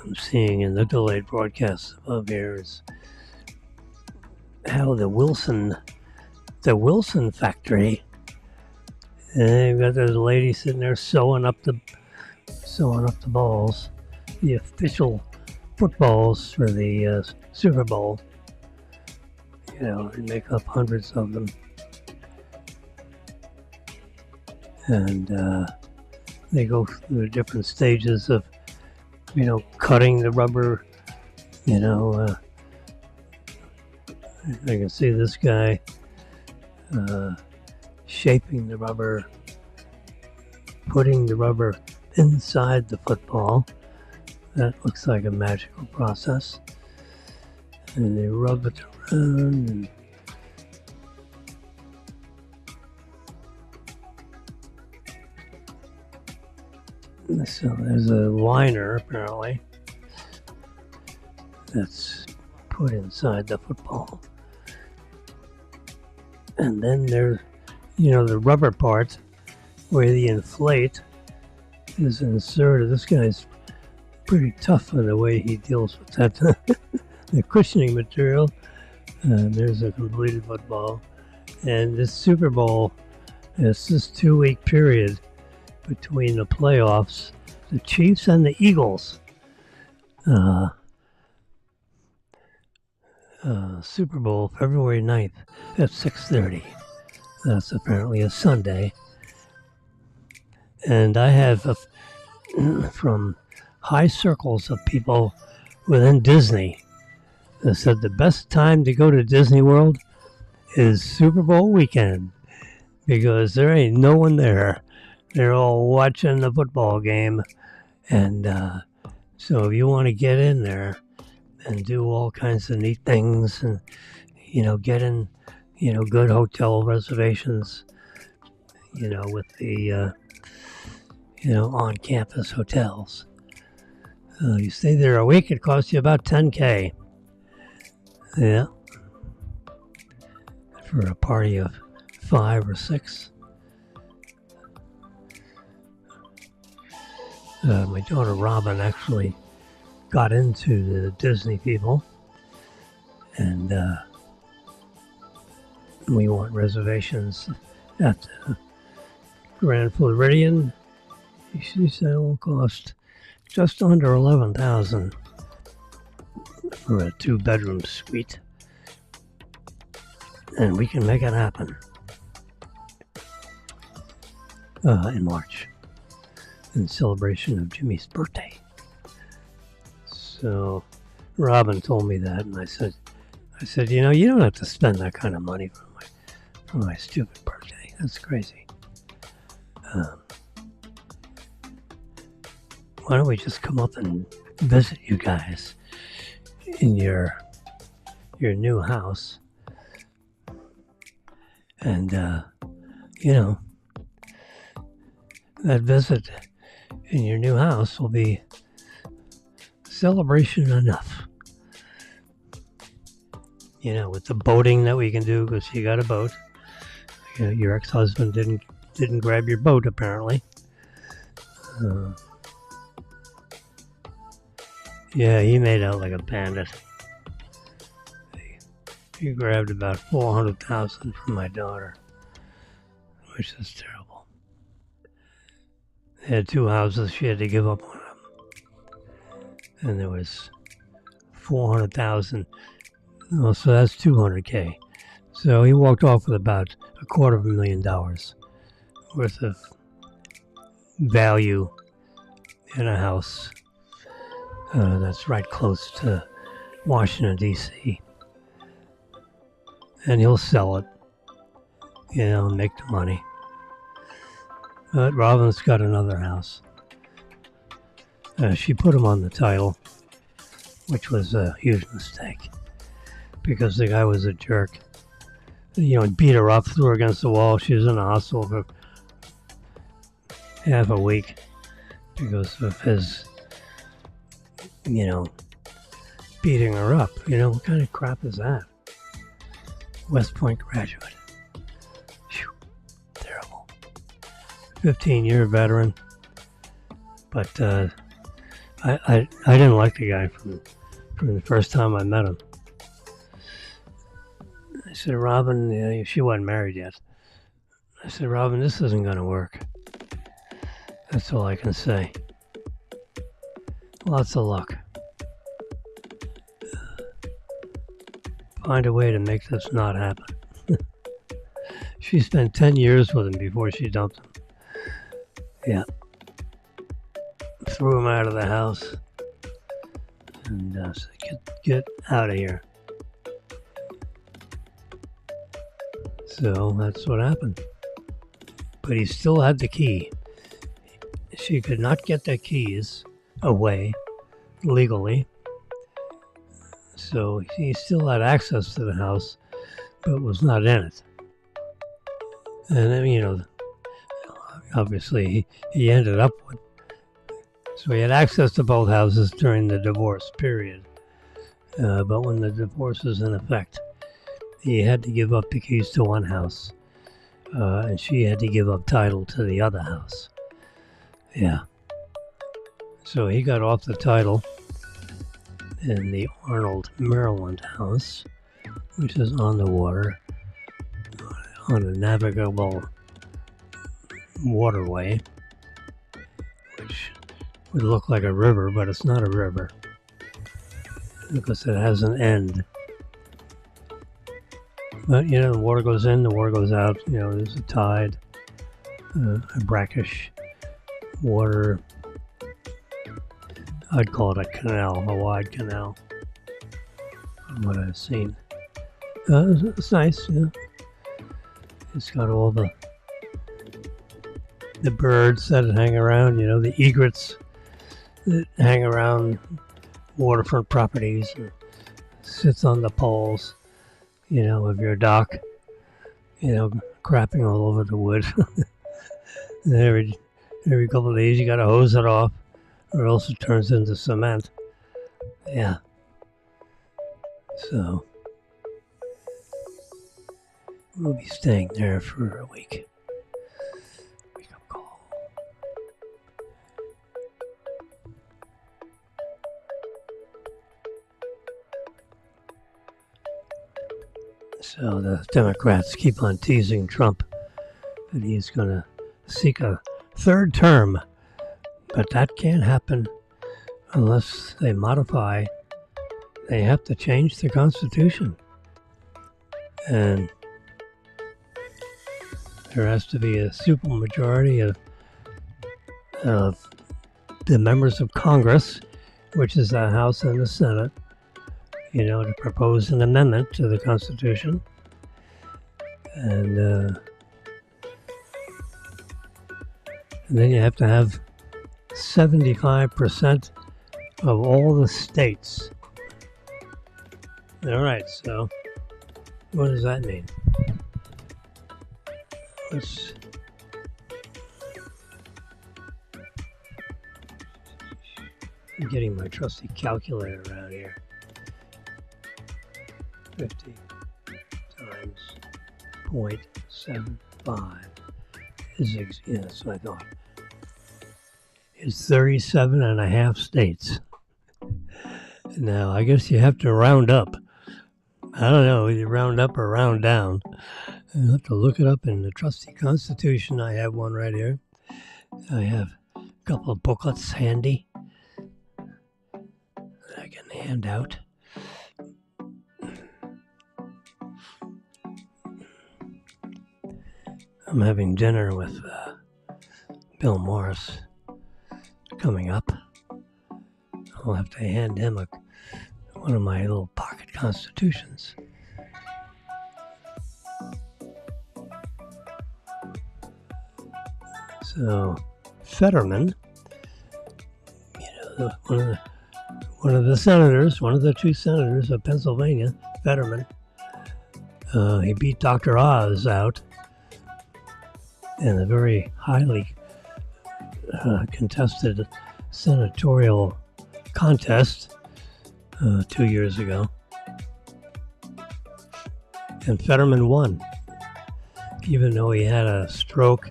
I'm seeing in the delayed broadcast above here is how the Wilson factory. And you've got those ladies sitting there sewing up the balls, the official footballs for the Super Bowl. And make up hundreds of them. And they go through different stages of, cutting the rubber. I can see this guy shaping the rubber, putting the rubber inside the football. That looks like a magical process. And they rub it around. So there's a liner, apparently, that's put inside the football. And then there's, the rubber part where the inflate is inserted. This guy's pretty tough in the way he deals with that. The cushioning material. And there's a completed football. And this Super Bowl, it's this 2-week period between the playoffs, the Chiefs and the Eagles. Super Bowl, February 9th at 6:30. That's apparently a Sunday. And I have from high circles of people within Disney that said the best time to go to Disney World is Super Bowl weekend because there ain't no one there. They're all watching the football game. And so if you want to get in there and do all kinds of neat things and, get in, good hotel reservations, with the, on-campus hotels. You stay there a week, it costs you about $10K. Yeah. For a party of 5 or 6. My daughter Robin actually got into the Disney people, and we want reservations at the Grand Floridian. She said it will cost just under $11,000 for a 2-bedroom suite, and we can make it happen in March, in celebration of Jimmy's birthday. So Robin told me that, and I said, you don't have to spend that kind of money for my stupid birthday. That's crazy. Why don't we just come up and visit you guys in your new house, and that visit in your new house will be celebration enough. With the boating that we can do, because you got a boat. Your ex-husband didn't grab your boat, apparently. Yeah, he made out like a bandit. He grabbed about $400,000 from my daughter, which is terrible. They had 2 houses, she had to give up on them. And there was $400,000. Oh, so that's $200K. So he walked off with about $250,000 worth of value in a house that's right close to Washington, D.C. And he'll sell it, and make the money. But Robin's got another house. She put him on the title, which was a huge mistake because the guy was a jerk. Beat her up, threw her against the wall. She was in the hospital for half a week because of his, beating her up. What kind of crap is that? West Point graduate. Whew, terrible. 15-year veteran. But I didn't like the guy from the first time I met him. I said, Robin, she wasn't married yet. I said, Robin, this isn't going to work. That's all I can say. Lots of luck. Find a way to make this not happen. She spent 10 years with him before she dumped him. Yeah. Threw him out of the house. And said, get out of here. So that's what happened. But he still had the key. She could not get the keys away legally. So he still had access to the house, but was not in it. And then, obviously he ended up with. So he had access to both houses during the divorce period. But when the divorce was in effect, he had to give up the keys to one house, and she had to give up title to the other house. Yeah. So he got off the title in the Arnold, Maryland house, which is on the water, on a navigable waterway, which would look like a river, but it's not a river because it has an end. But, the water goes in, the water goes out. There's a tide, a brackish water. I'd call it a canal, a wide canal, from what I've seen. It's nice, It's got all the birds that hang around, the egrets that hang around waterfront properties, and sits on the poles, of your dock, crapping all over the wood. And every couple of days you gotta hose it off, or else it turns into cement. Yeah. So we'll be staying there for a week. Wake up call. So the Democrats keep on teasing Trump that he's going to seek a third term, but that can't happen unless they modify. They have to change the Constitution, and there has to be a supermajority of the members of Congress, which is the House and the Senate, to propose an amendment to the Constitution. And then you have to have 75% of all the states. All right, so what does that mean? I'm getting my trusty calculator around here. 50 times 0.75 is, that's what I thought, is 37 and a half states. Now, I guess you have to round up. I don't know, either round up or round down. I'll have to look it up in the trusty Constitution. I have one right here. I have a couple of booklets handy that I can hand out. I'm having dinner with Bill Morris coming up I'll have to hand him one of my little pocket constitutions. So Fetterman, one of the senators, one of the two senators of Pennsylvania, Fetterman, he beat Dr. Oz out in a very highly contested senatorial contest 2 years ago. And Fetterman won, even though he had a stroke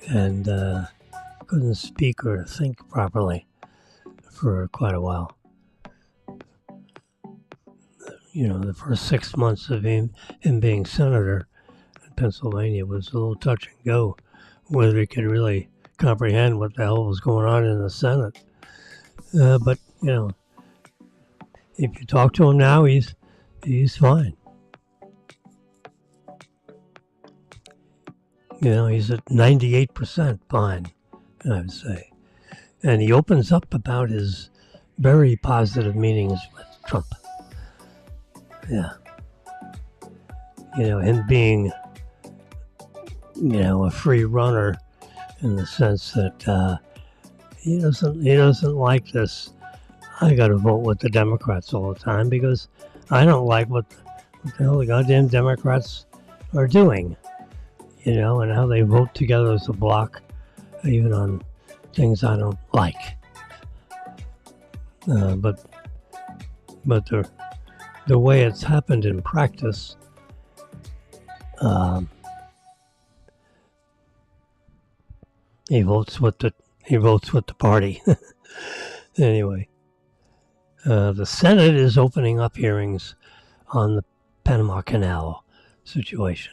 and couldn't speak or think properly for quite a while. The first 6 months of him being senator in Pennsylvania was a little touch and go, whether he could really comprehend what the hell was going on in the Senate. But if you talk to him now, he's fine. He's at 98% fine, I would say. And he opens up about his very positive meetings with Trump. Yeah. Him being, a free runner in the sense that he doesn't like this. I got to vote with the Democrats all the time because I don't like what the hell the goddamn Democrats are doing. And how they vote together as a block, even on things I don't like. But the way it's happened in practice, he votes with the party. Anyway, the Senate is opening up hearings on the Panama Canal situation.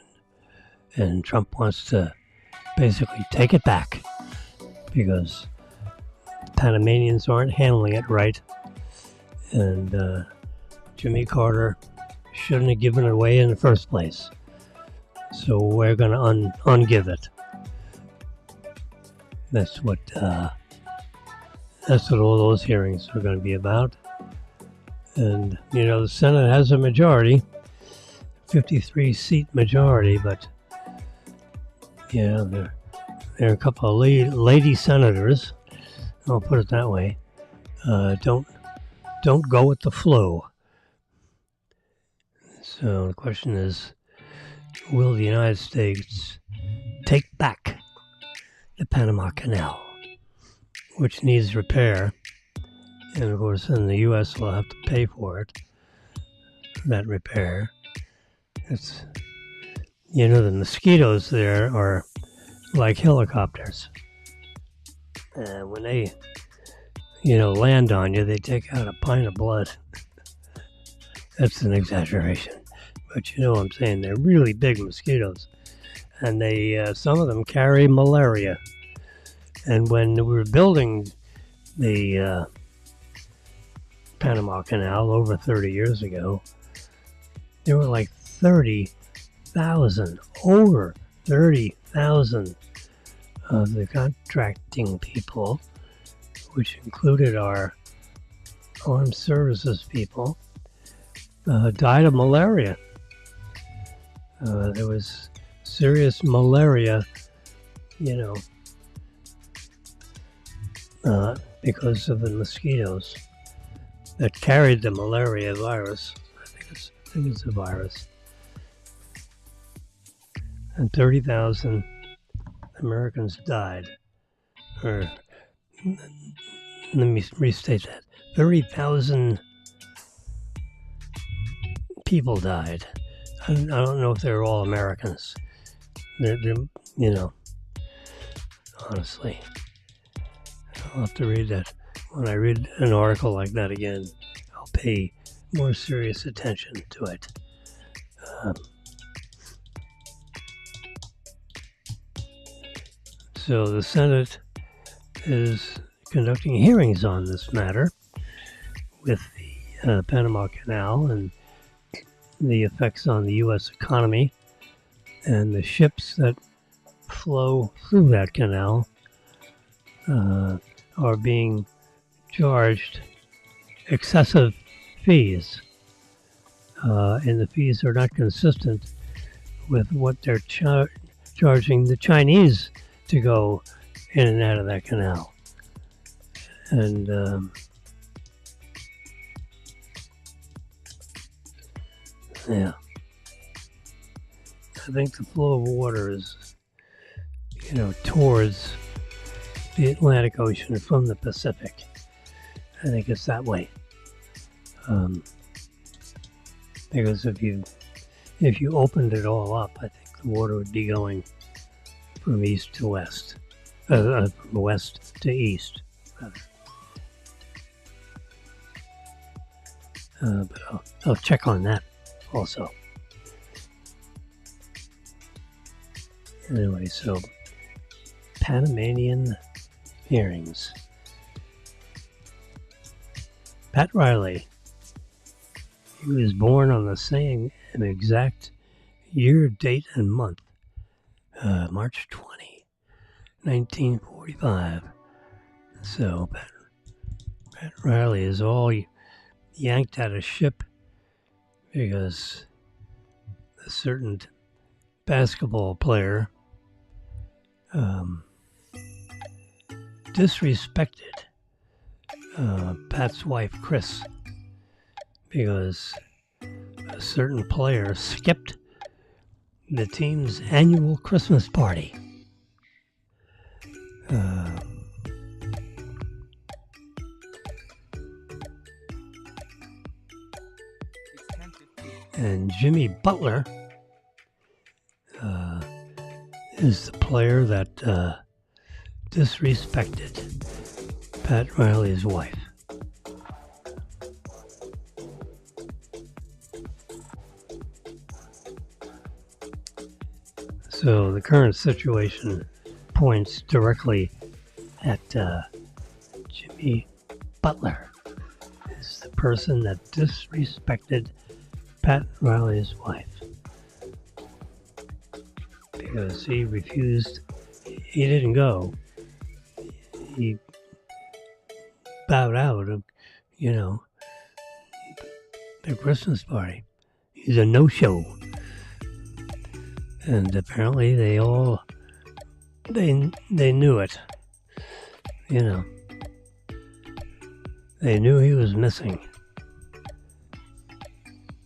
And Trump wants to basically take it back because Panamanians aren't handling it right. And Jimmy Carter shouldn't have given it away in the first place. So we're going to ungive it. That's what all those hearings are going to be about. And, the Senate has a majority, 53-seat majority, but there are a couple of lady senators, I'll put it that way, don't go with the flow. So the question is, will the United States take back the Panama Canal, which needs repair? And of course, then the U.S. will have to pay for it, that repair. It's the mosquitoes there are like helicopters. When they, land on you, they take out a pint of blood. That's an exaggeration. But you know what I'm saying. They're really big mosquitoes. And some of them carry malaria. And when we were building the Panama Canal over 30 years ago, there were like over 30,000 of the contracting people, which included our armed services people, died of malaria. There was serious malaria, because of the mosquitoes that carried the malaria virus. I think it's a virus. And 30,000 Americans died. Or, let me restate that. 30,000 people died. I don't know if they're all Americans. They're honestly. I'll have to read that. When I read an article like that again, I'll pay more serious attention to it. So the Senate is conducting hearings on this matter with the Panama Canal and the effects on the U.S. economy and the ships that flow through that canal are being charged excessive fees, and the fees are not consistent with what they're charging the Chinese to go in and out of that canal. And yeah, I think the flow of water is, towards the Atlantic Ocean from the Pacific. I think it's that way. Because if you opened it all up, I think the water would be going from east to west, from west to east. But I'll check on that also. Anyway, so Panamanian hearings. Pat Riley. He was born on the same exact year, date, and month. March 20, 1945. So Pat Riley is all yanked out of ship because a certain basketball player disrespected Pat's wife, Chris, because a certain player skipped the team's annual Christmas party. And Jimmy Butler is the player that disrespected Pat Riley's wife. So the current situation points directly at Jimmy Butler, is the person that disrespected Pat Riley's wife because he refused. He didn't go. He bowed out of, the Christmas party. He's a no-show. And apparently they knew it. They knew he was missing.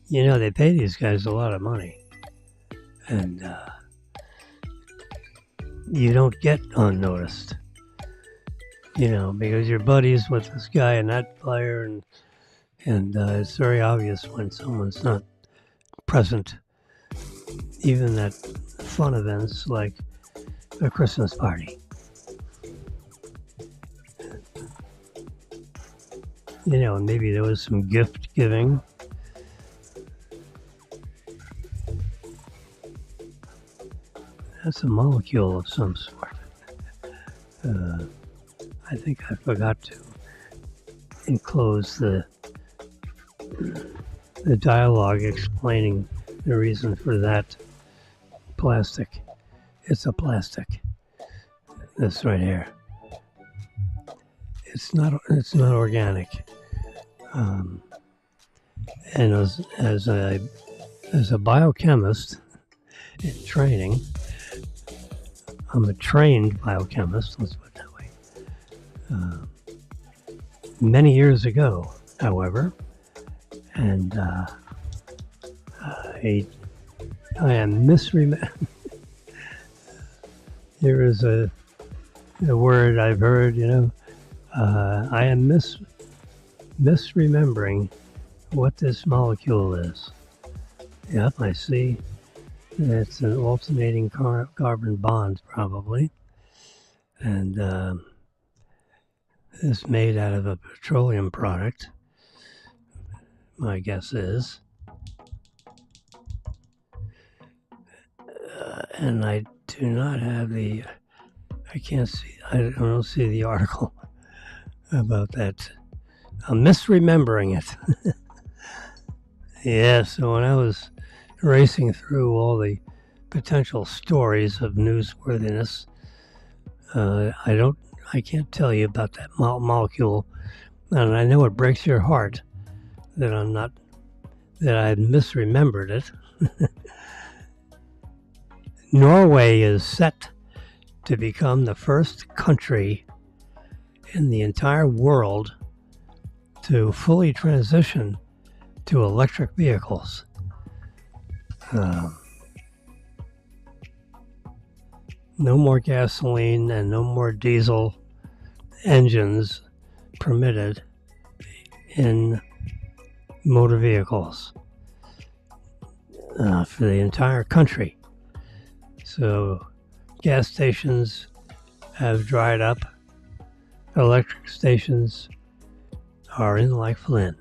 They pay these guys a lot of money. And you don't get unnoticed. Because you're buddies with this guy and that player, and it's very obvious when someone's not present, even at fun events like a Christmas party. Maybe there was some gift giving. That's a molecule of some sort. I think I forgot to enclose the dialogue explaining the reason for that plastic. It's a plastic. This right here. It's not organic. And as a biochemist in training, I'm a trained biochemist, let's put it that way. Many years ago, however, and I am misremembering. Here is a word I've heard, I am misremembering what this molecule is. Yep, I see. It's an alternating carbon bond, probably. And it's made out of a petroleum product, my guess is. And I do not have I don't see the article about that. I'm misremembering it. Yeah, so when I was racing through all the potential stories of newsworthiness, I can't tell you about that molecule And I know it breaks your heart that I misremembered it. Norway is set to become the first country in the entire world to fully transition to electric vehicles. No more gasoline and no more diesel engines permitted in motor vehicles for the entire country. So gas stations have dried up. Electric stations are in like Flynn.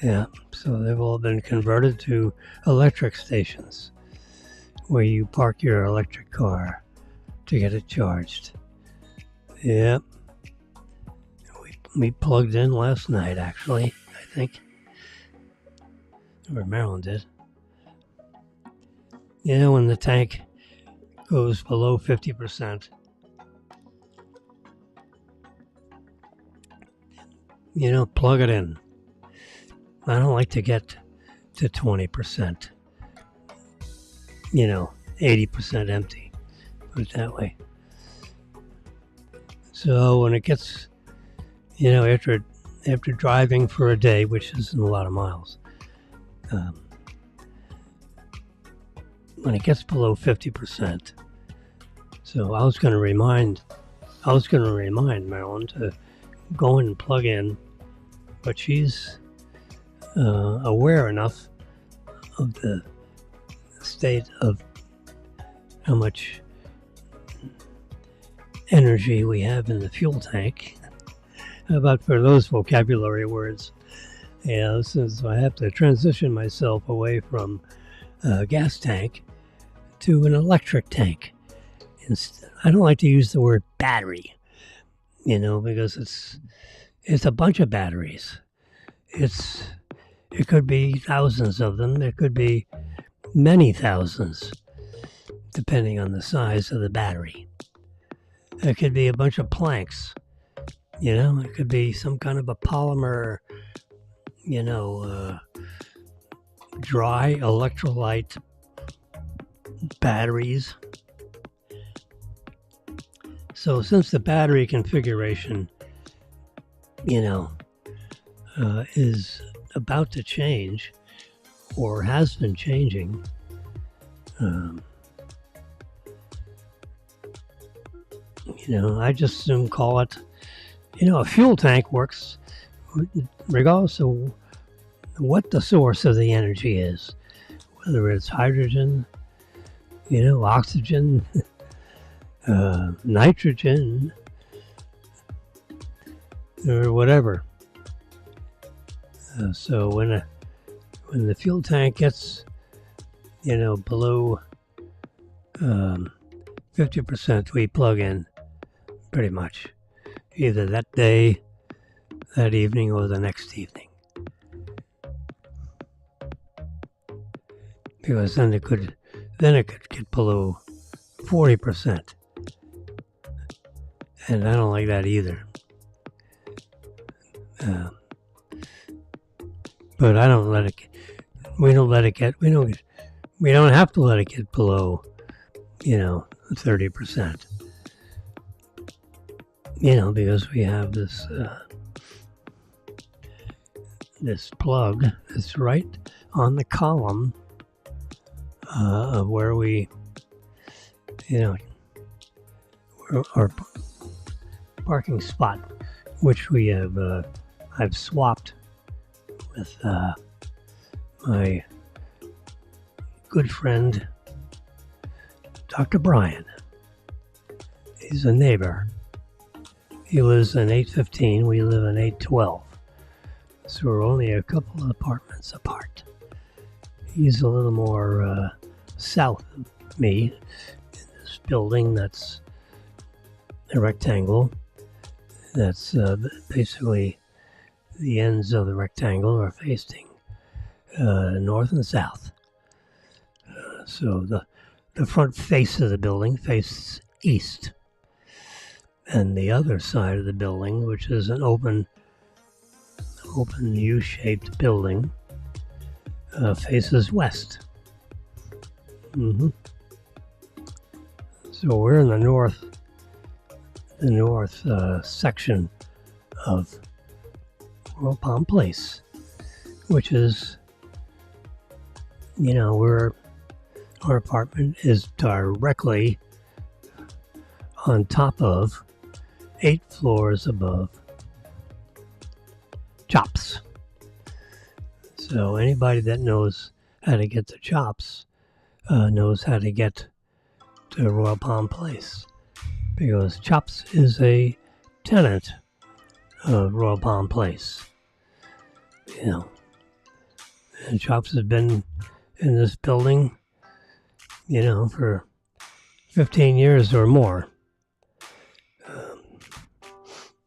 Yeah, so they've all been converted to electric stations where you park your electric car to get it charged. Yeah. We plugged in last night, actually, I think. Or Maryland did. You know, when the tank goes below 50%, plug it in. I don't like to get to 20%. 80% empty. Put it that way. So when it gets, after driving for a day, which isn't a lot of miles, when it gets below 50%, so I was going to remind Marilyn to go in and plug in, but she's aware enough of the state of how much energy we have in the fuel tank. How about for those vocabulary words? Since I have to transition myself away from a gas tank to an electric tank. I don't like to use the word battery, because it's a bunch of batteries. It could be thousands of them. There could be many thousands, depending on the size of the battery. It could be a bunch of planks. It could be some kind of a polymer, dry electrolyte batteries. So since the battery configuration, is about to change or has been changing, I just soon call it, a fuel tank works regardless of what the source of the energy is, whether it's hydrogen, oxygen, nitrogen, or whatever. So when the fuel tank gets, below 50%, we plug in pretty much either that day, that evening, or the next evening. Because then it could get below 40%. And I don't like that either. But I don't let it get, we don't have to let it get below, 30%. Because we have this plug that's right on the column of where we, our parking spot, which we have, I've swapped with my good friend, Dr. Brian. He's a neighbor. He lives in 815, we live in 812. So we're only a couple of apartments apart. He's a little more south of me in this building that's a rectangle. That's basically the ends of the rectangle are facing north and south. So the front face of the building faces east. And the other side of the building, which is an open open U-shaped building faces west. So we're in the north section of Royal Palm Place, which is, where our apartment is directly on top of 8 floors above Chops. So anybody that knows how to get to Chops knows how to get to Royal Palm Place, because Chops is a tenant of Royal Palm Place. And Chops has been in this building, for 15 years or more.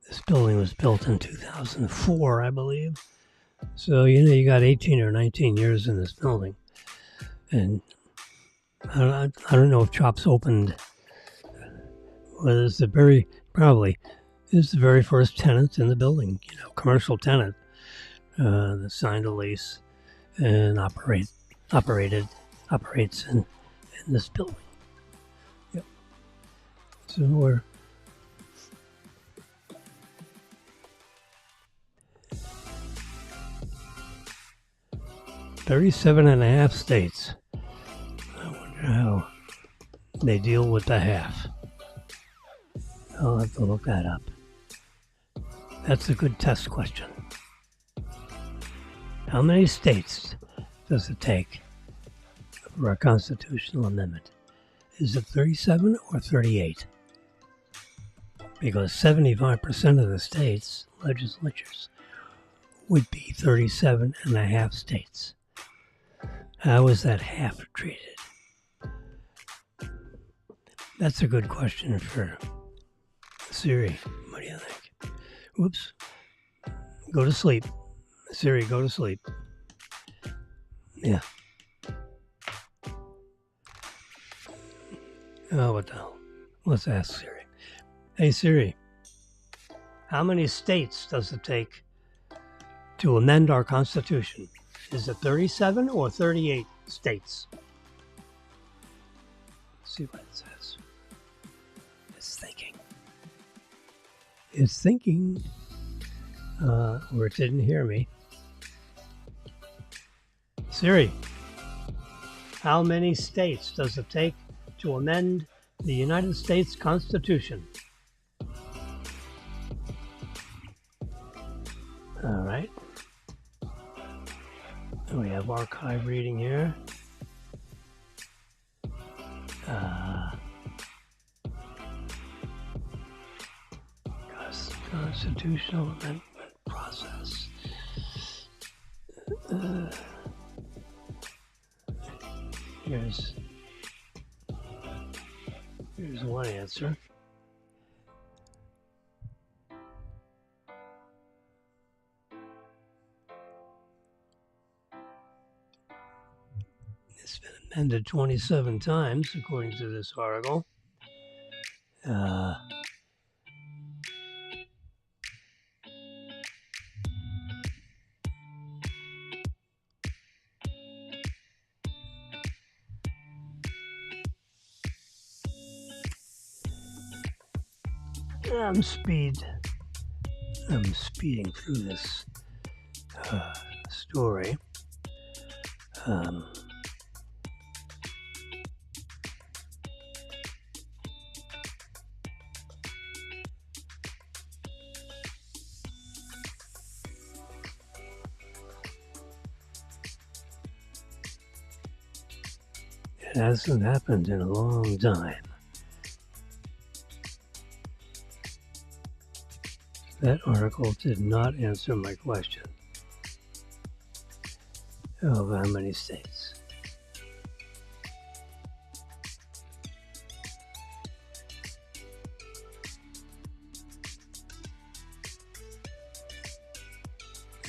This building was built in 2004, I believe. So, you got 18 or 19 years in this building. And I don't know if Chops opened, whether it's the very first tenant in the building, commercial tenant that signed a lease and operates in this building. Yep. So we're 37.5 states. I wonder how they deal with the half. I'll have to look that up. That's a good test question. How many states does it take for a constitutional amendment? Is it 37 or 38? Because 75% of the states' legislatures would be 37.5 states. How is that half treated? That's a good question for Siri. What do you think? Whoops. Go to sleep. Siri, go to sleep. Yeah. Oh, what the hell? Let's ask Siri. Hey, Siri. How many states does it take to amend our Constitution? Is it 37 or 38 states? Let's see what it says. It's thinking. It's thinking. Or it didn't hear me. Siri, how many states does it take to amend the United States Constitution? All right. We have archive reading here. Constitutional amendment process. Here's one answer. It's been amended 27 times, according to this article. I'm speeding through this story. It hasn't happened in a long time. That article did not answer my question of how many states.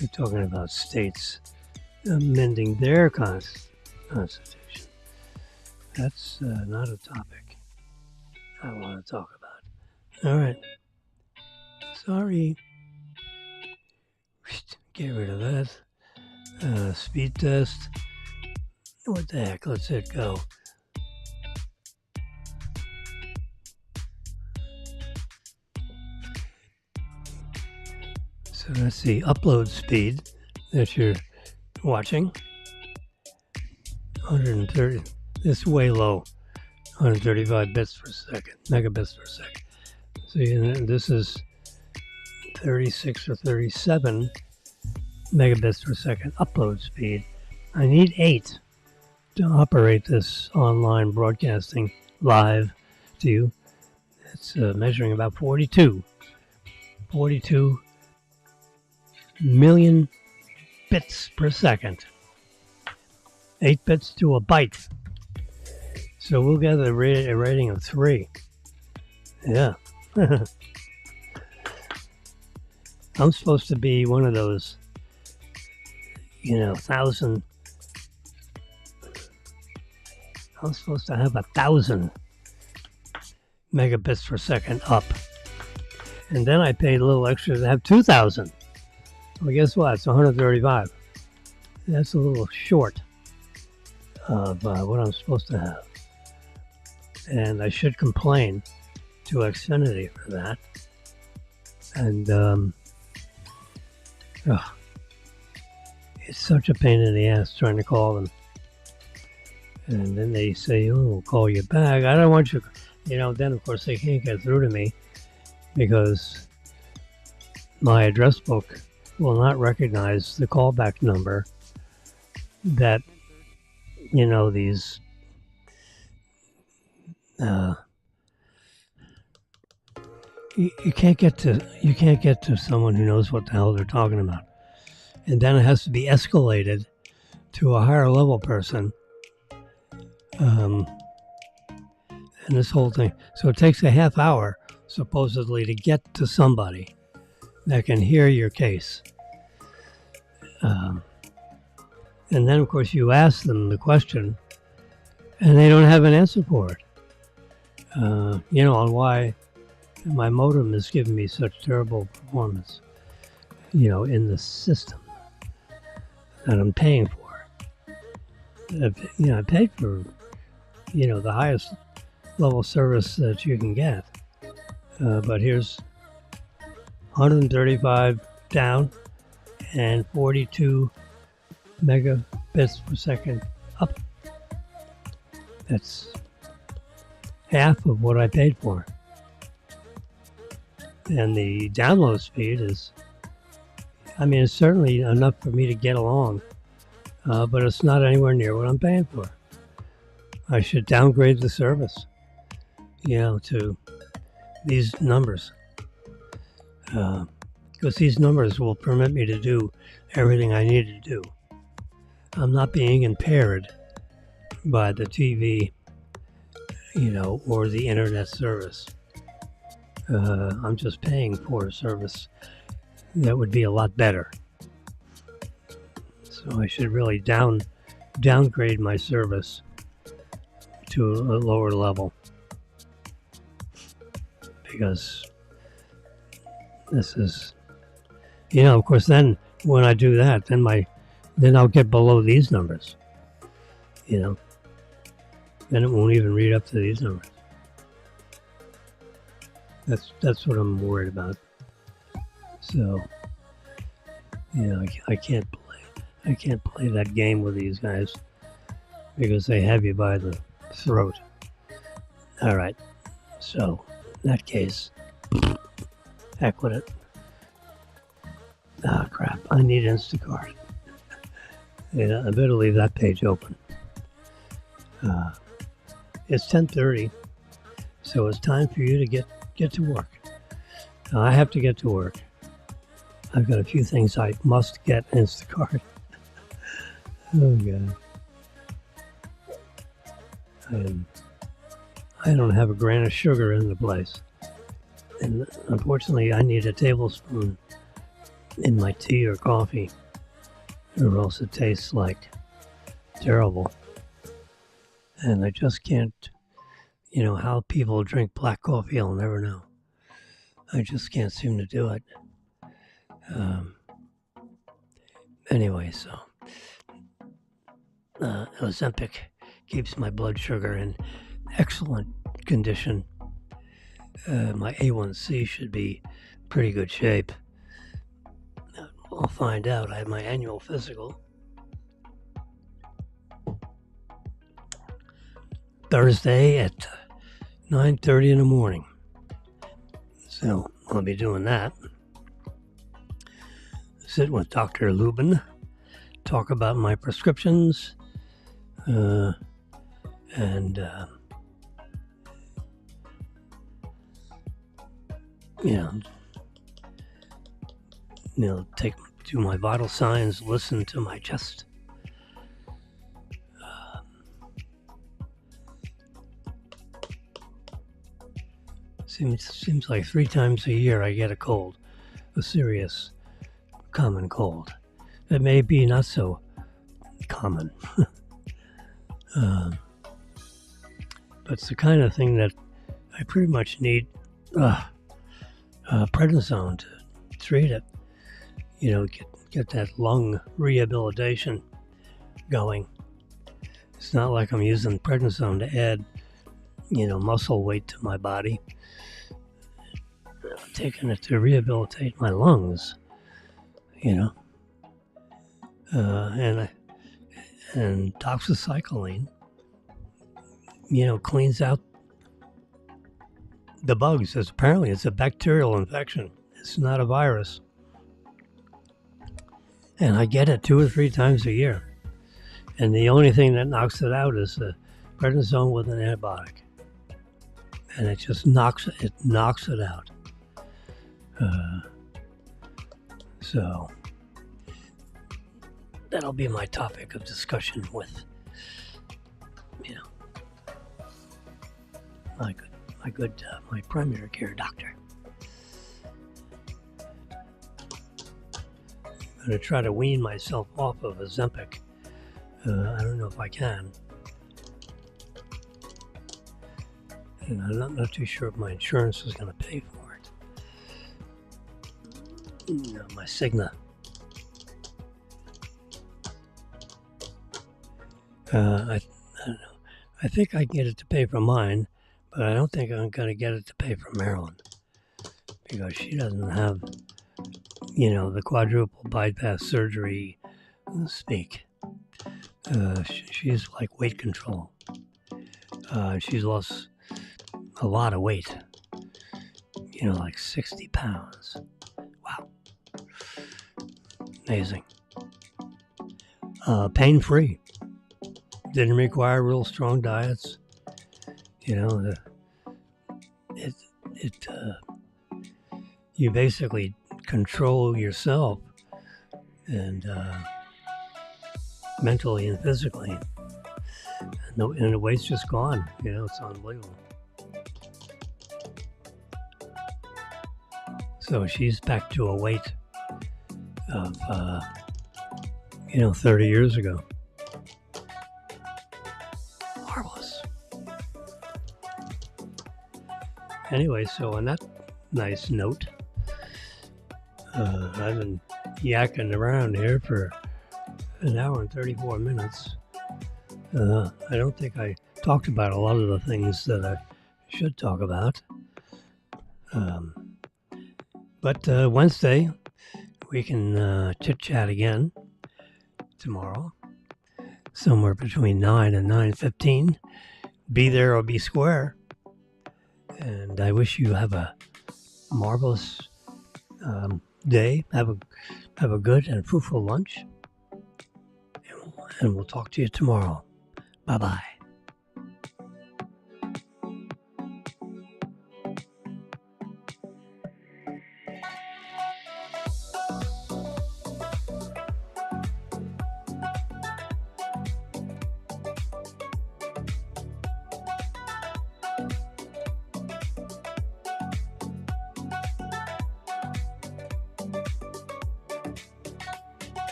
You're talking about states amending their constitution. That's not a topic I want to talk about. All right. Sorry. Get rid of that. Speed test. What the heck? Let's hit go. So that's the upload speed that you're watching. 130. It's way low. 135 bits per second, megabits per second. So this is 36 or 37 megabits per second upload speed. I need 8 to operate this online broadcasting live to you. It's measuring about 42 million bits per second. 8 bits to a byte. So we'll get a rating of 3. Yeah. I'm supposed to be one of those, 1,000. I'm supposed to have 1,000 megabits per second up. And then I paid a little extra to have 2,000. Well, guess what? It's 135. That's a little short of what I'm supposed to have. And I should complain to Xfinity for that. And it's such a pain in the ass trying to call them. And then they say, oh, we'll call you back. I don't want you, then of course they can't get through to me because my address book will not recognize the callback number that, these you can't get to someone who knows what the hell they're talking about. And then it has to be escalated to a higher level person. And this whole thing. So it takes a half hour, supposedly, to get to somebody that can hear your case. And then, of course, you ask them the question, and they don't have an answer for it. On why my modem is giving me such terrible performance, in the system that I'm paying for. I paid for, the highest level service that you can get. But here's 135 down and 42 megabits per second up. That's half of what I paid for. And the download speed is, it's certainly enough for me to get along, but it's not anywhere near what I'm paying for. I should downgrade the service, to these numbers. Because these numbers will permit me to do everything I need to do. I'm not being impaired by the TV, or the internet service. I'm just paying for a service that would be a lot better. So I should really downgrade my service to a lower level, because this is, of course, then when I do that, then I'll get below these numbers, then it won't even read up to these numbers. That's what I'm worried about. So, I can't play that game with these guys because they have you by the throat. All right. So, in that case, heck with it. Ah, crap. I need Instacart. I better leave that page open. It's 10:30, so it's time for you to get to work. Now, I have to get to work. I've got a few things I must get Instacart. Oh, God. I don't have a grain of sugar in the place. And unfortunately, I need a tablespoon in my tea or coffee, or else it tastes like terrible. And I just can't, how people drink black coffee, I'll never know. I just can't seem to do it. Anyway, so Ozempic keeps my blood sugar in excellent condition. My A1C should be pretty good shape. I'll find out. I have my annual physical Thursday at 9:30 in the morning. So I'll be doing that. Sit with Dr. Lubin, talk about my prescriptions, and do my vital signs, listen to my chest. Seems like 3 times a year I get a cold, a serious common cold. It may be not so common, but it's the kind of thing that I pretty much need prednisone to treat it. Get that lung rehabilitation going. It's not like I'm using prednisone to add, muscle weight to my body. I'm taking it to rehabilitate my lungs, and doxycycline, cleans out the bugs. Apparently it's a bacterial infection. It's not a virus. And I get it 2 or 3 times a year. And the only thing that knocks it out is the prednisone with an antibiotic. And it just knocks it out. So that'll be my topic of discussion with, my primary care doctor. I'm going to try to wean myself off of Ozempic. I don't know if I can. And I'm not too sure if my insurance is going to pay for it. My Cigna. I don't know. I think I can get it to pay for mine, but I don't think I'm going to get it to pay for Marilyn, because she doesn't have, the quadruple bypass surgery speak. She's like weight control. She's lost a lot of weight, like 60 pounds. Wow. Amazing. Pain-free. Didn't require real strong diets. You basically control yourself, and mentally and physically, and the weight's just gone. It's unbelievable. So she's back to a weight of 30 years ago. Marvelous. Anyway, so on that nice note, I've been yakking around here for an hour and 34 minutes. I don't think I talked about a lot of the things that I should talk about. But Wednesday, we can chit-chat again tomorrow, somewhere between 9 and 9:15. Be there or be square. And I wish you have a marvelous day. Have a good and fruitful lunch. And we'll talk to you tomorrow. Bye-bye.